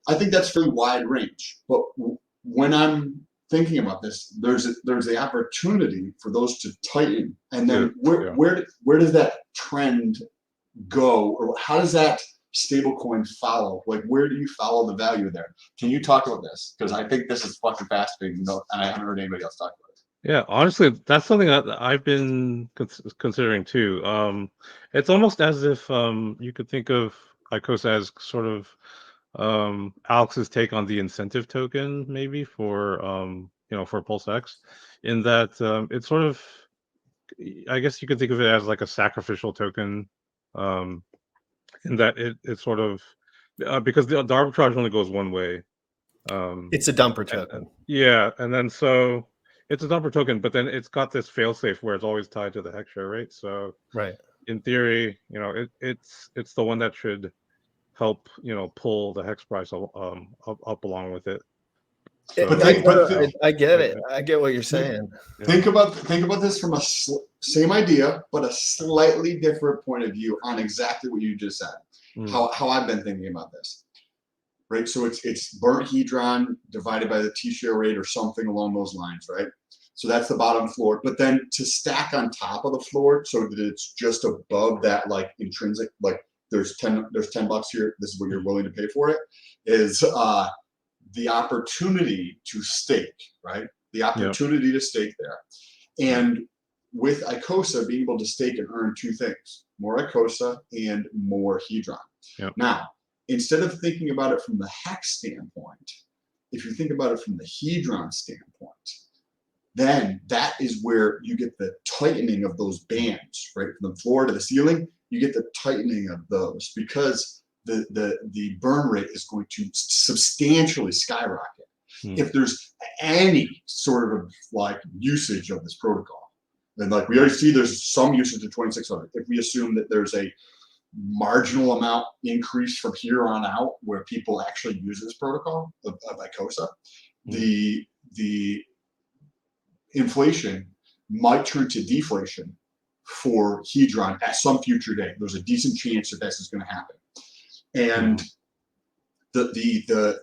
I think that's really wide range. But when I'm thinking about this, there's the opportunity for those to tighten. And then where does that trend go, or how does that stablecoin follow? Like, where do you follow the value there? Can you talk about this? Because I think this is fucking fascinating, and I haven't heard anybody else talk about it. Yeah, honestly, that's something that I've been considering too. It's almost as if you could think of ICOSA as sort of Alex's take on the incentive token, maybe for for PulseX, in that it's sort of, I guess you could think of it as like a sacrificial token, in that it sort of because the arbitrage only goes one way. It's a dumper token. And then so it's a dumper token, but then it's got this failsafe where it's always tied to the hex share, right? So in theory, it's the one that should help pull the hex price up along with it. So, I get it. I get what you're saying. Think about this from a same idea, but a slightly different point of view on exactly what you just said. How I've been thinking about this, right? So it's burnt hedron divided by the T-share rate or something along those lines, right? So that's the bottom floor. But then to stack on top of the floor so that it's just above that, like intrinsic, like there's $10 here, this is what you're willing to pay for it, is the opportunity to stake, right? The opportunity to stake there. And with ICOSA, being able to stake and earn two things, more ICOSA and more hedron. Now, instead of thinking about it from the hex standpoint, if you think about it from the hedron standpoint, then that is where you get the tightening of those bands, right? From the floor to the ceiling, you get the tightening of those because the burn rate is going to substantially skyrocket if there's any sort of like usage of this protocol. And like we already see there's some usage of 2600. If we assume that there's a marginal amount increase from here on out where people actually use this protocol of ICOSA, the inflation might turn to deflation for hedron at some future date. There's a decent chance that this is going to happen. And the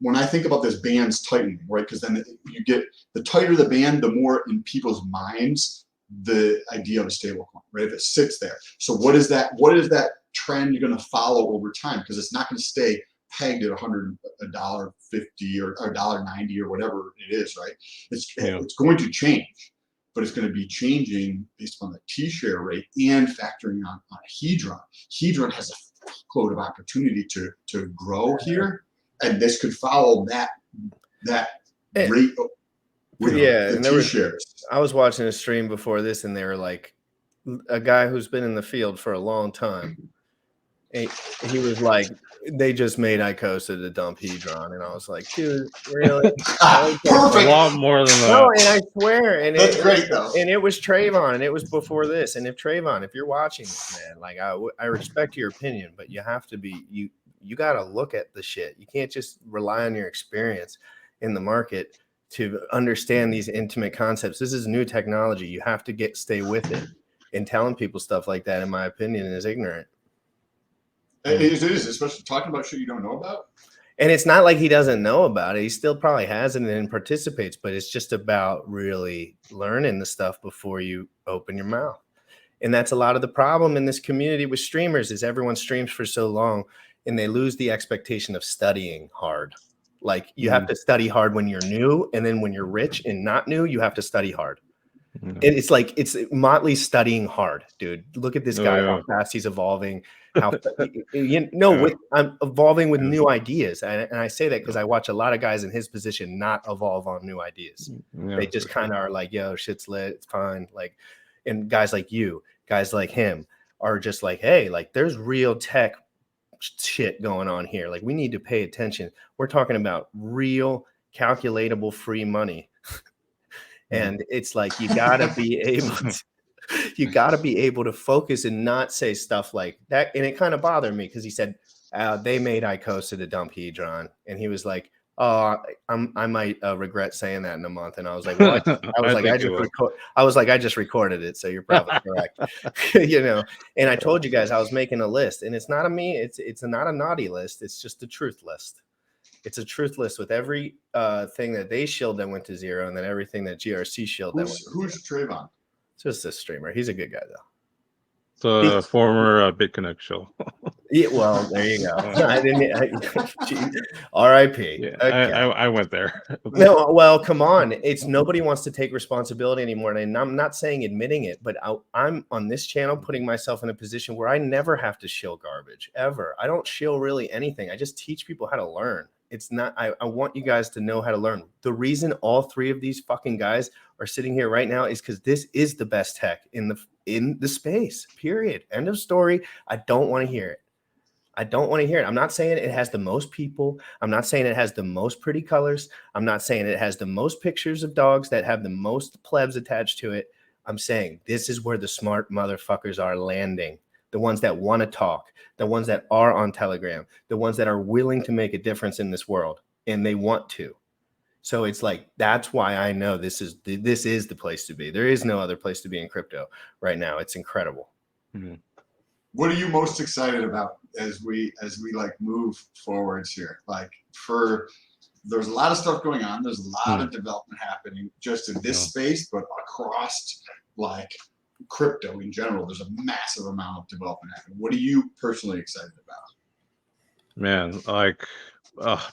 when I think about this band's tightening, right? Because then you get the tighter the band, the more in people's minds the idea of a stable coin, right? If it sits there. So what is that trend going to follow over time? Because it's not going to stay pegged at $150 or $1.90 or whatever it is, right? It's going to change, but it's going to be changing based on the T-share rate and factoring on hedron. Hedron has a load of opportunity to grow here, and this could follow that rate. And there was, I was watching a stream before this, and they were like, a guy who's been in the field for a long time. He was like, they just made ICOSA to dump hedron, and I was like, dude, really? Perfect. A lot more than that. No, and I swear, and that's great though. And it was Trayvon, and it was before this. And if Trayvon, if you're watching this, man, like I respect your opinion, but you have to be you got to look at the shit. You can't just rely on your experience in the market to understand these intimate concepts. This is new technology. You have to stay with it. And telling people stuff like that, in my opinion, is ignorant. It is, especially talking about shit you don't know about. And it's not like he doesn't know about it. He still probably has it and participates, but it's just about really learning the stuff before you open your mouth. And that's a lot of the problem in this community with streamers is everyone streams for so long and they lose the expectation of studying hard. Like you have to study hard when you're new, and then when you're rich and not new, you have to study hard. And it's like it's Motley studying hard, dude. Look at this guy, how fast he's evolving. How I'm evolving with new ideas, and I say that because I watch a lot of guys in his position not evolve on new ideas. They just kind of are like, "Yo, shit's lit, it's fine." Like, and guys like you, guys like him, are just like, "Hey, like, there's real tech shit going on here. Like, we need to pay attention. We're talking about real calculatable free money. And it's like, you gotta be able to, you gotta be able to focus and not say stuff like that. And it kind of bothered me because he said they made Icosa to dump Hedron, and he was like, "Oh, I might regret saying that in a month." And I was like, "What?" I was like, I just recorded it, so you're probably correct." You know. And I told you guys I was making a list, and it's not it's not a naughty list. It's just a truth list. It's a truth list with every thing that they shilled that went to zero, and then everything that GRC shilled that went to zero. Who's Trayvon? It's just a streamer. He's a good guy, though. The former BitConnect show. Yeah, well, there you go. I didn't. R.I.P. Yeah, Okay. I went there. No, well, come on. It's nobody wants to take responsibility anymore, and I'm not saying admitting it, but I'm on this channel putting myself in a position where I never have to shill garbage ever. I don't shill really anything. I just teach people how to learn. It's not. I want you guys to know how to learn. The reason all three of these fucking guys are sitting here right now is because this is the best tech in the space. Period. End of story. I don't want to hear it. I don't want to hear it. I'm not saying it has the most people. I'm not saying it has the most pretty colors. I'm not saying it has the most pictures of dogs that have the most plebs attached to it. I'm saying this is where the smart motherfuckers are landing. The ones that want to talk, the ones that are on Telegram, the ones that are willing to make a difference in this world, and they want to. So it's like, that's why I know this is the place to be. There is no other place to be in crypto right now. It's incredible. Mm-hmm. What are you most excited about as we like move forwards here? Like, there's a lot of stuff going on. There's a lot of development happening just in this space, but across like crypto in general, there's a massive amount of development happening. What are you personally excited about? Man, like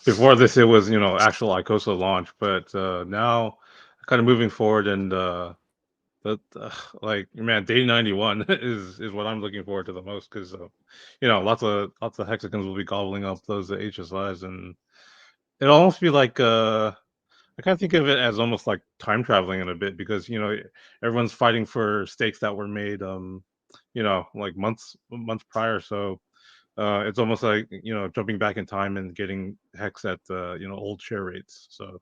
before this, it was actual Icosa launch, but now kind of moving forward, and like, man, day 91 is what I'm looking forward to the most, because lots of hexagons will be gobbling up those HSIs, and it'll almost be like I kind of think of it as almost like time traveling in a bit, because everyone's fighting for stakes that were made like months prior. So it's almost like jumping back in time and getting hex at old share rates. So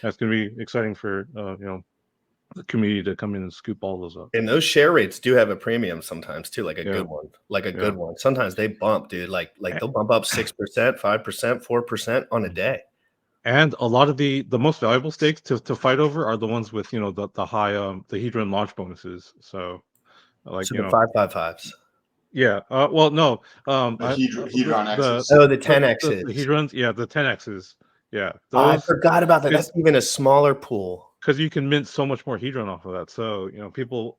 that's going to be exciting for the community to come in and scoop all those up. And those share rates do have a premium sometimes too, like a good one, good one. Sometimes they bump, dude. Like they'll bump up 6%, 5%, 4% on a day. And a lot of the most valuable stakes to fight over are the ones with the high the Hedron launch bonuses. So like the 555s. Yeah. Well, no. Hedron X's. The 10X's. The Hedrons. Yeah, the 10X's. Yeah. I forgot about that. That's even a smaller pool. Because you can mint so much more Hedron off of that. So people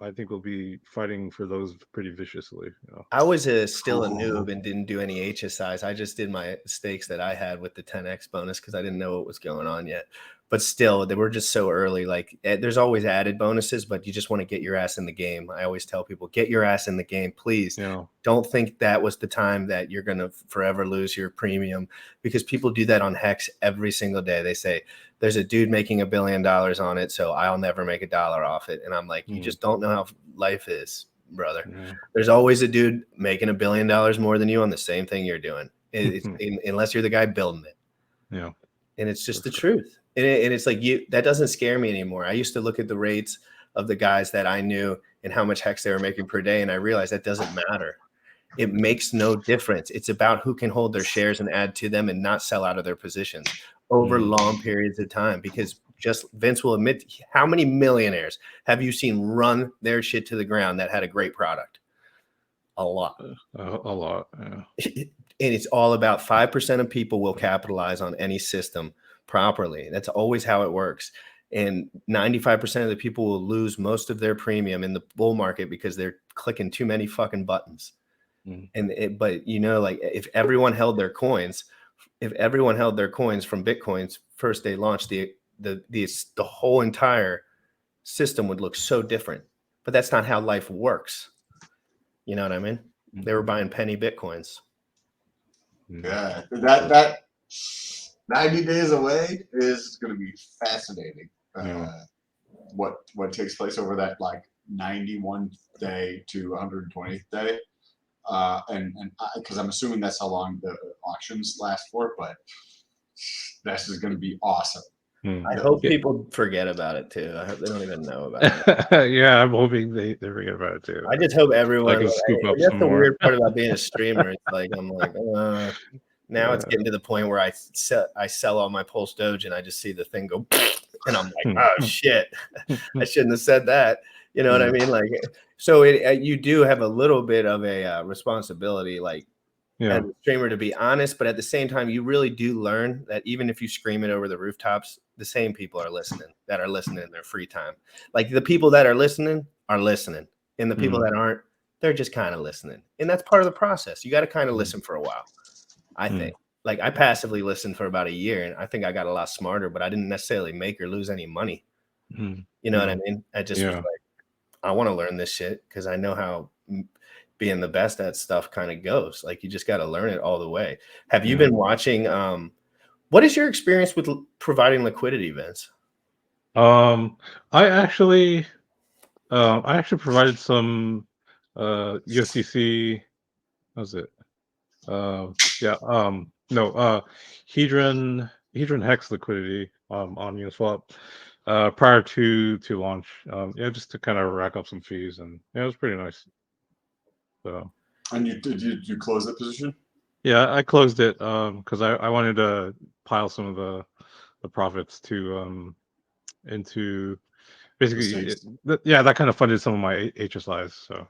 I think will be fighting for those pretty viciously. I was still a noob and didn't do any HSIs. I just did my stakes that I had with the 10X bonus because I didn't know what was going on yet. But still, they were just so early. Like, there's always added bonuses, but you just want to get your ass in the game. I always tell people, get your ass in the game, please. Don't think that was the time that you're going to forever lose your premium, because people do that on Hex every single day. They say, there's a dude making $1 billion on it, so I'll never make $1 off it. And I'm like, you just don't know how life is, brother. There's always a dude making $1 billion more than you on the same thing you're doing, unless you're the guy building it. Yeah. And it's just the truth. And it's like, that doesn't scare me anymore. I used to look at the rates of the guys that I knew and how much hex they were making per day, and I realized that doesn't matter. It makes no difference. It's about who can hold their shares and add to them and not sell out of their positions over long periods of time. Because just Vince will admit, how many millionaires have you seen run their shit to the ground that had a great product? A lot. A lot. Yeah. And it's all about 5% of people will capitalize on any system properly. That's always how it works. And 95% of the people will lose most of their premium in the bull market because they're clicking too many fucking buttons. But like, if everyone held their coins from Bitcoin's first day launch, the whole entire system would look so different. But that's not how life works. You know what I mean? They were buying penny Bitcoins. Yeah, that 90 days away is going to be fascinating. What takes place over that like 91th day to 120th day. and because I'm assuming that's how long the auctions last for. But this is going to be awesome. I hope people forget about it too. I hope they don't even know about it. Yeah, I'm hoping they forget about it too. I just hope everyone. I can scoop up That's some the more. weird part about being a streamer. It's like I'm like, now it's getting to the point where I sell all my Pulse Doge and I just see the thing go, and I'm like, oh shit, I shouldn't have said that. You know what I mean? Like, so you do have a little bit of a responsibility, like. As a streamer, to be honest, but at the same time, you really do learn that even if you scream it over the rooftops, the same people are listening that are listening in their free time. Like the people that are listening, and the people that aren't, they're just kind of listening, and that's part of the process. You got to kind of listen for a while. I think. Like I passively listened for about a year, and I think I got a lot smarter, but I didn't necessarily make or lose any money. You know what I mean? I just was like, I want to learn this shit because I know how being the best at stuff kind of goes. Like you just got to learn it all the way. Have you been watching? What is your experience with providing liquidity, Vince? I actually provided some USDC. How's it? Hedron Hex liquidity on Uniswap prior to launch. Just to kind of rack up some fees, and it was pretty nice. So. And you close that position? Yeah, I closed it because I wanted to pile some of the profits to into basically that kind of funded some of my HSIs. So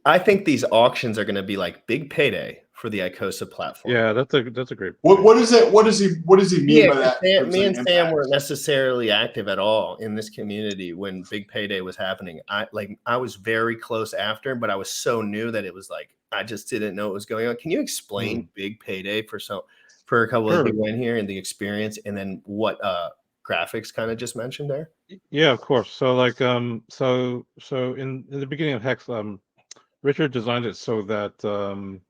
I think these auctions are going to be like big payday for the ICOSA platform. Yeah, that's a great point. What is it? What does he mean by that? Me and Sam weren't necessarily active at all in this community when big payday was happening. I was very close after, but I was so new that it was like I just didn't know what was going on. Can you explain big payday for a couple of people in here and the experience, and then what graphics kind of just mentioned there? Yeah, of course. So like so in the beginning of Hex, Richard designed it so that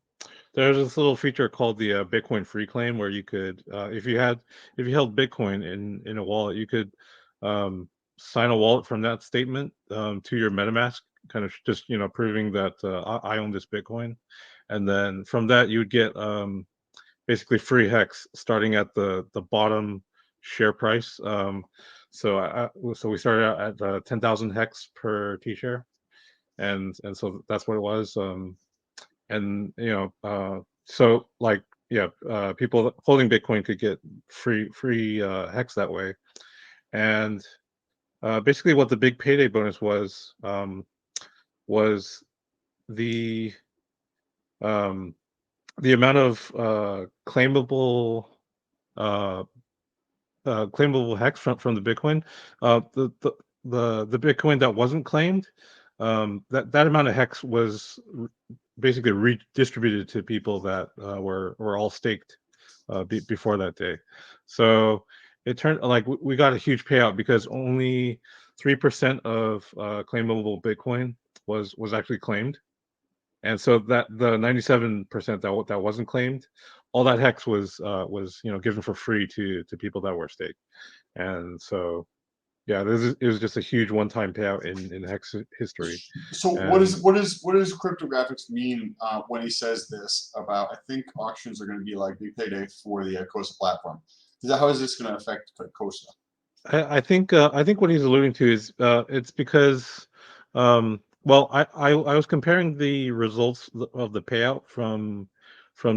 there's this little feature called the Bitcoin free claim where you could if you held Bitcoin in a wallet, you could sign a wallet from that statement to your MetaMask, kind of just proving that I own this Bitcoin, and then from that you would get basically free Hex starting at the bottom share price. So we started out at 10,000 Hex per T-share, and so that's what it was. And so like people holding Bitcoin could get free Hex that way, and basically what the big payday bonus was the amount of claimable Hex from the Bitcoin. The Bitcoin that wasn't claimed, that amount of Hex was basically redistributed to people that were all staked before that day. So it turned like we got a huge payout because only 3% of claimable Bitcoin was actually claimed, and so that the 97% that wasn't claimed, all that Hex was given for free to people that were staked, and so. Yeah, it was just a huge one-time payout in Hex history. So what does cryptographics mean when he says this about? I think auctions are going to be like big payday for the ICOSA platform. How is this going to affect ICOSA? I think what he's alluding to is it's because I was comparing the results of the payout from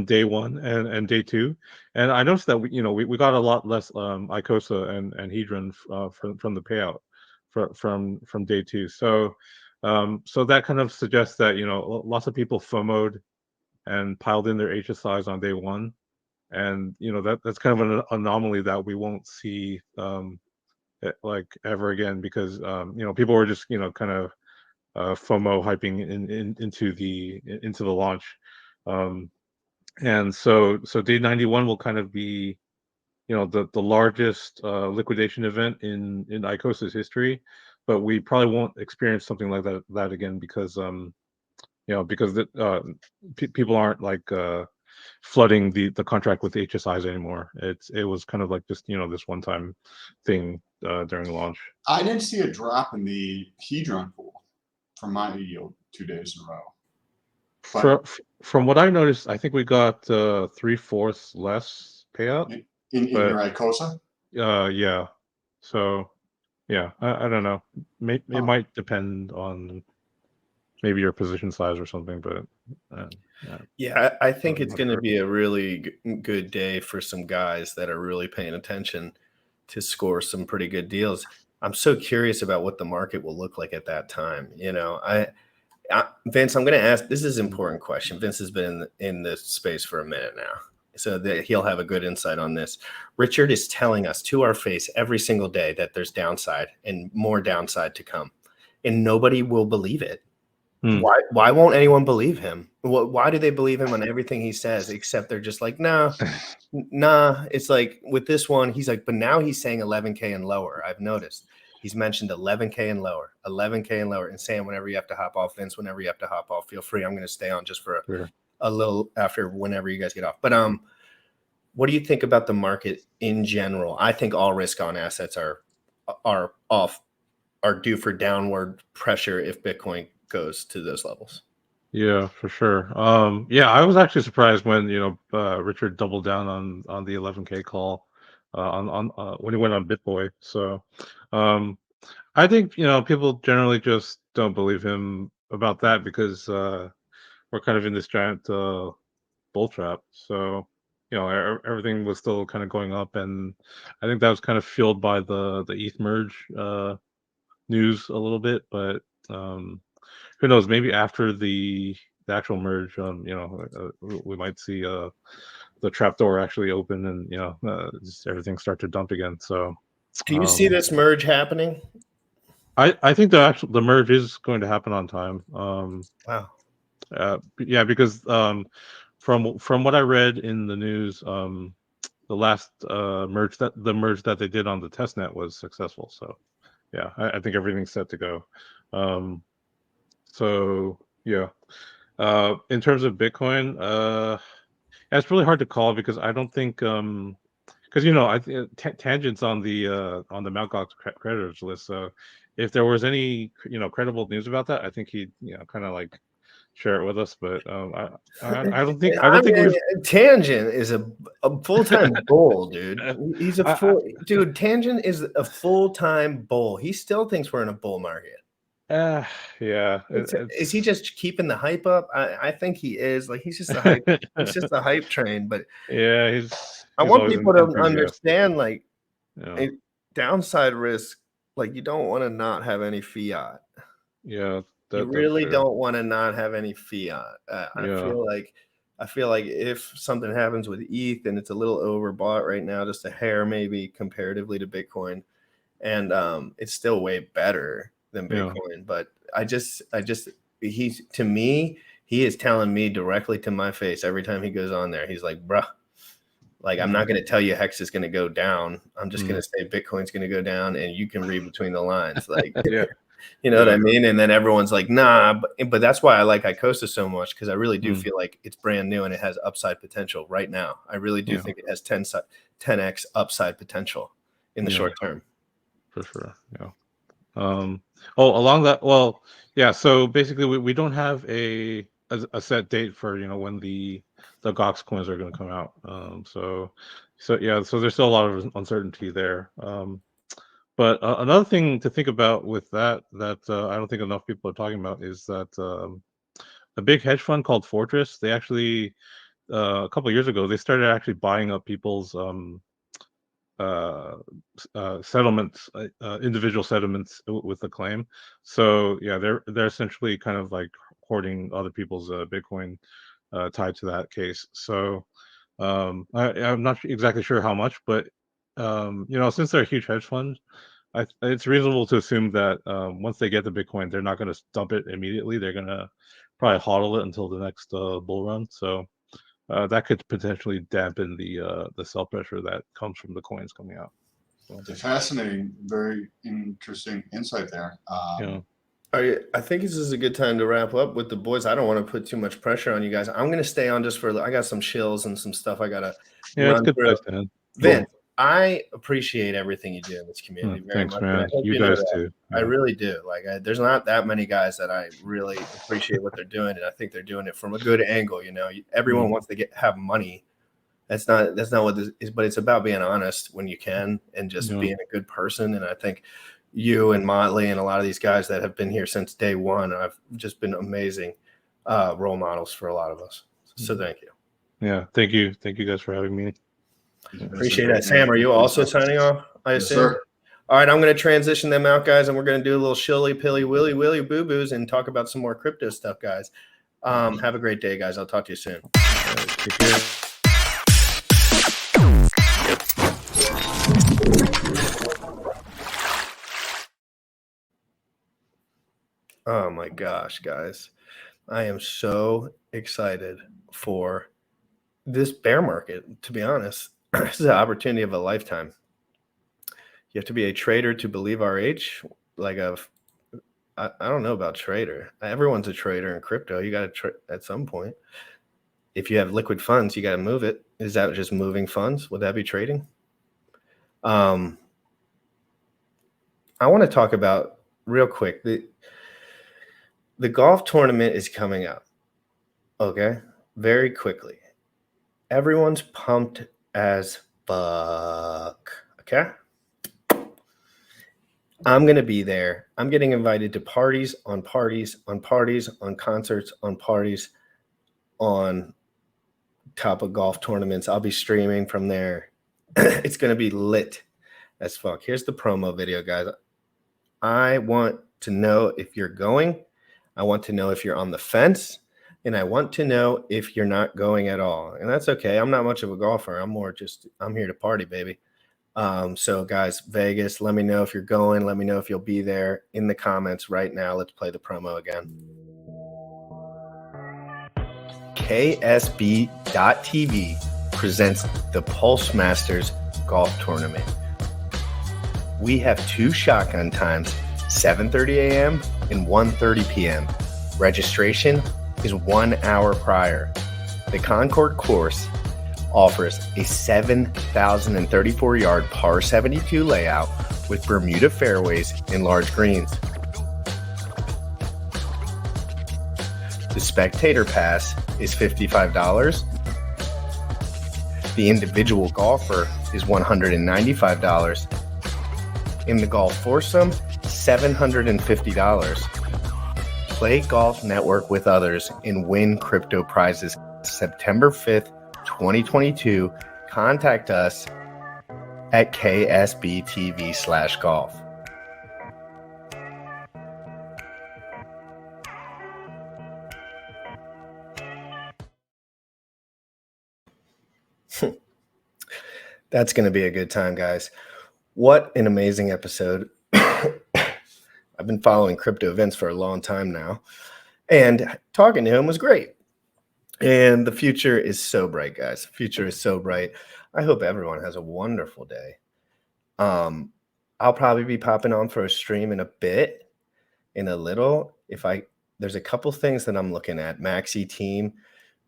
day one and day two, and I noticed that we got a lot less ICOSA and Hedron from the payout from day two. So that kind of suggests that lots of people FOMO'd and piled in their HSIs on day one, and that's kind of an anomaly that we won't see like ever again, because people were just kind of FOMO hyping into the launch. And so day 91 will kind of be the largest liquidation event in ICOSA's history, but we probably won't experience something like that again because people aren't like flooding the contract with HSIs anymore. It was kind of like just this one time thing during launch. I didn't see a drop in the Hedron pool from my yield 2 days in a row. From what I noticed, I think we got 3/4 less payout. In your ICOSA? Yeah. So yeah, I don't know. It might depend on maybe your position size or something, but yeah, I think I'm it's not going to sure. be a really good day for some guys that are really paying attention to score some pretty good deals. I'm so curious about what the market will look like at that time. You know, Vince, I'm going to ask. This is an important question. Vince has been in this space for a minute now, so that he'll have a good insight on this. Richard is telling us to our face every single day that there's downside and more downside to come, and nobody will believe it. Why won't anyone believe him? Why do they believe him on everything he says? Except they're just like, nah. It's like with this one, he's like, but now he's saying 11K and lower. I've noticed he's mentioned 11K and lower, 11K and lower. And Sam, whenever you have to hop off, Vince, whenever you have to hop off, feel free. I'm going to stay on just for a little after whenever you guys get off. But what do you think about the market in general? I think all risk on assets are due for downward pressure if Bitcoin goes to those levels. Yeah, for sure. Yeah, I was actually surprised when Richard doubled down on the 11K call on when he went on BitBoy. So I think people generally just don't believe him about that because we're kind of in this giant bull trap. So everything was still kind of going up, and I think that was kind of fueled by the ETH merge news a little bit, but who knows? Maybe after the actual merge, we might see the trapdoor actually open and just everything start to dump again. So, do you see this merge happening? I think the merge is going to happen on time. Wow. Yeah, because from what I read in the news, the last merge that they did on the testnet was successful. So, yeah, I think everything's set to go. So yeah, in terms of Bitcoin, it's really hard to call because I don't think because I think Tangent's on the Mt. Gox creditors list. So if there was any credible news about that, I think he'd kind of like share it with us. But I don't think Tangent is a full-time bull, dude. He's a dude. Tangent is a full-time bull. He still thinks we're in a bull market. Yeah. Is he just keeping the hype up? I think he is. Like he's just a hype. He's just a hype train. But yeah, he's I want people to understand like downside risk. Like you don't want to not have any fiat. Yeah, you really don't want to not have any fiat. I feel like if something happens with ETH and it's a little overbought right now, just a hair maybe comparatively to Bitcoin, and it's still way better than Bitcoin. But he is telling me directly to my face every time he goes on there. He's like, bruh, like I'm not going to tell you Hex is going to go down. I'm just going to say Bitcoin's going to go down, and you can read between the lines. Like, you know what I mean? And then everyone's like, nah, but that's why I like ICOSA so much, because I really do feel like it's brand new and it has upside potential right now. I really do think it has 10x upside potential in the short term. For sure. Yeah. Along that, well, yeah. So basically, we don't have a set date for when the Gox coins are going to come out. So yeah. So there's still a lot of uncertainty there. But another thing to think about with that I don't think enough people are talking about is that a big hedge fund called Fortress, they actually a couple of years ago they started actually buying up people's settlements, individual settlements with the claim. So yeah, they're essentially kind of like hoarding other people's Bitcoin tied to that case. So I'm not exactly sure how much, but since they're a huge hedge fund, it's reasonable to assume that once they get the Bitcoin, they're not going to dump it immediately. They're going to probably hodl it until the next bull run. So that could potentially dampen the sell pressure that comes from the coins coming out. So. It's a fascinating, very interesting insight there. I think this is a good time to wrap up with the boys. I don't want to put too much pressure on you guys. I'm going to stay on just for. I got some chills and some stuff I got to run through. Place, Vince, I appreciate everything you do in this community very Thanks, much. and I man. hope You know guys that. too. I really do. Like, there's not that many guys that I really appreciate what they're doing, and I think they're doing it from a good angle. You know, everyone wants to have money. That's not what this is, but it's about being honest when you can and just being a good person. And I think you and Motley and a lot of these guys that have been here since day one, I've just been amazing role models for a lot of us. So thank you. Yeah, thank you guys for having me. Appreciate that. Sam, are you also signing off? I Yes, assume. sir. All right, I'm going to transition them out, guys, and we're going to do a little shilly pilly willy willy boo boos and talk about some more crypto stuff, guys. Have a great day, guys. I'll talk to you soon. Take care. Oh my gosh, guys. I am so excited for this bear market, to be honest. This is an opportunity of a lifetime. You have to be a trader to believe our age. Like I don't know about trader. Everyone's a trader in crypto. You got to at some point. If you have liquid funds, you got to move it. Is that just moving funds? Would that be trading? I want to talk about real quick. The golf tournament is coming up. Okay, very quickly. Everyone's pumped as fuck. Okay. I'm going to be there. I'm getting invited to parties on parties on parties on concerts on parties on top of golf tournaments. I'll be streaming from there. It's going to be lit as fuck. Here's the promo video, guys. I want to know if you're going. I want to know if you're on the fence. And I want to know if you're not going at all. And that's okay. I'm not much of a golfer. I'm here to party, baby. So guys, Vegas, let me know if you're going. Let me know if you'll be there in the comments right now. Let's play the promo again. KSB.TV presents the Pulse Masters Golf Tournament. We have 2 shotgun times, 7:30 a.m. and 1:30 p.m. Registration is 1 hour prior. The Concord course offers a 7,034-yard par 72 layout with Bermuda fairways and large greens. The spectator pass is $55. The individual golfer is $195. In the golf foursome, $750. Play Golf Network with others and win crypto prizes. September 5th, 2022. Contact us at ksbtv/golf. That's going to be a good time, guys. What an amazing episode. I've been following crypto events for a long time now, and talking to him was great. And the future is so bright, guys. The future is so bright. I hope everyone has a wonderful day. I'll probably be popping on for a stream in a bit, in a little. There's a couple things that I'm looking at. Maxi team,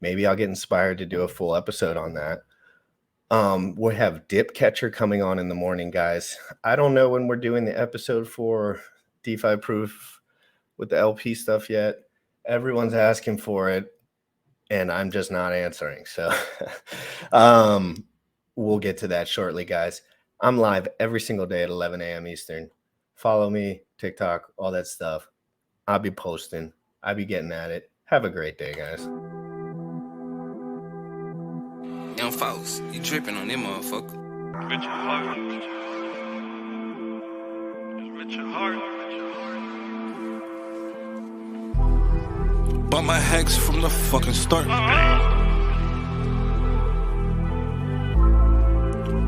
maybe I'll get inspired to do a full episode on that. We have Dip Catcher coming on in the morning, guys. I don't know when we're doing the episode for DeFi Proof with the LP stuff yet. Everyone's asking for it, and I'm just not answering. So we'll get to that shortly, guys. I'm live every single day at 11 a.m. Eastern. Follow me, TikTok, all that stuff. I'll be posting. I'll be getting at it. Have a great day, guys. Young folks, you dripping on them motherfucker. Richard Hart. Richard Hart. Bought my hex from the fucking start.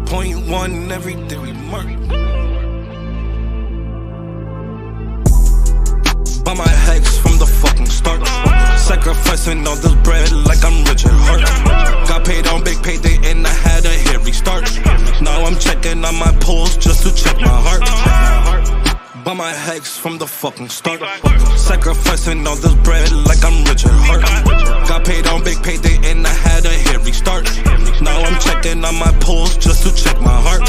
Point one every day we mark. Bought my hex from the fucking start. Sacrificing all this bread like I'm Richard Hart. Got paid on big payday and I had a hit restart. Now I'm checking on my pulse just to check my heart. By my hex from the fucking start. Sacrificing all this bread like I'm Richard Hart. Got paid on big payday and I had a hairy start. Now I'm checking on my pulse just to check my heart.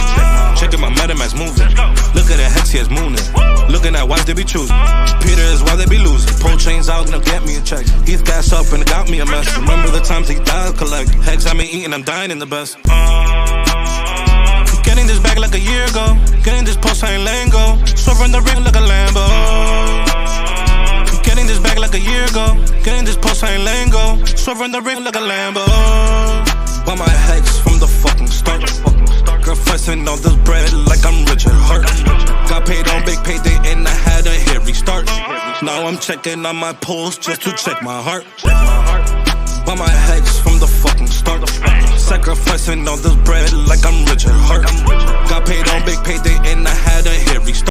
Checking my MetaMask moving. Look at the hex, he is mooning. Looking at wives they be choosing. Peter is why they be losing. Pro chains out, now get me a check. He's gas up and it got me a mess. Remember the times he died collect. Hex I been eating, I'm dying in the best. Getting this back like a year ago. Getting this post, I ain't letting go. Swerving the ring like a Lambo. Getting this back like a year ago. Getting this post, I ain't letting go. Swerving the ring like a Lambo. By my hex from the fucking start. Sacrificing all this bread like I'm Richard Hart. Got paid on big payday and I had a hairy start. Now I'm checking on my pulse just to check my heart. By my hex from the fucking start. Sacrificing all this bread like I'm Richard Hart. Got paid on big payday and I had a hairy start.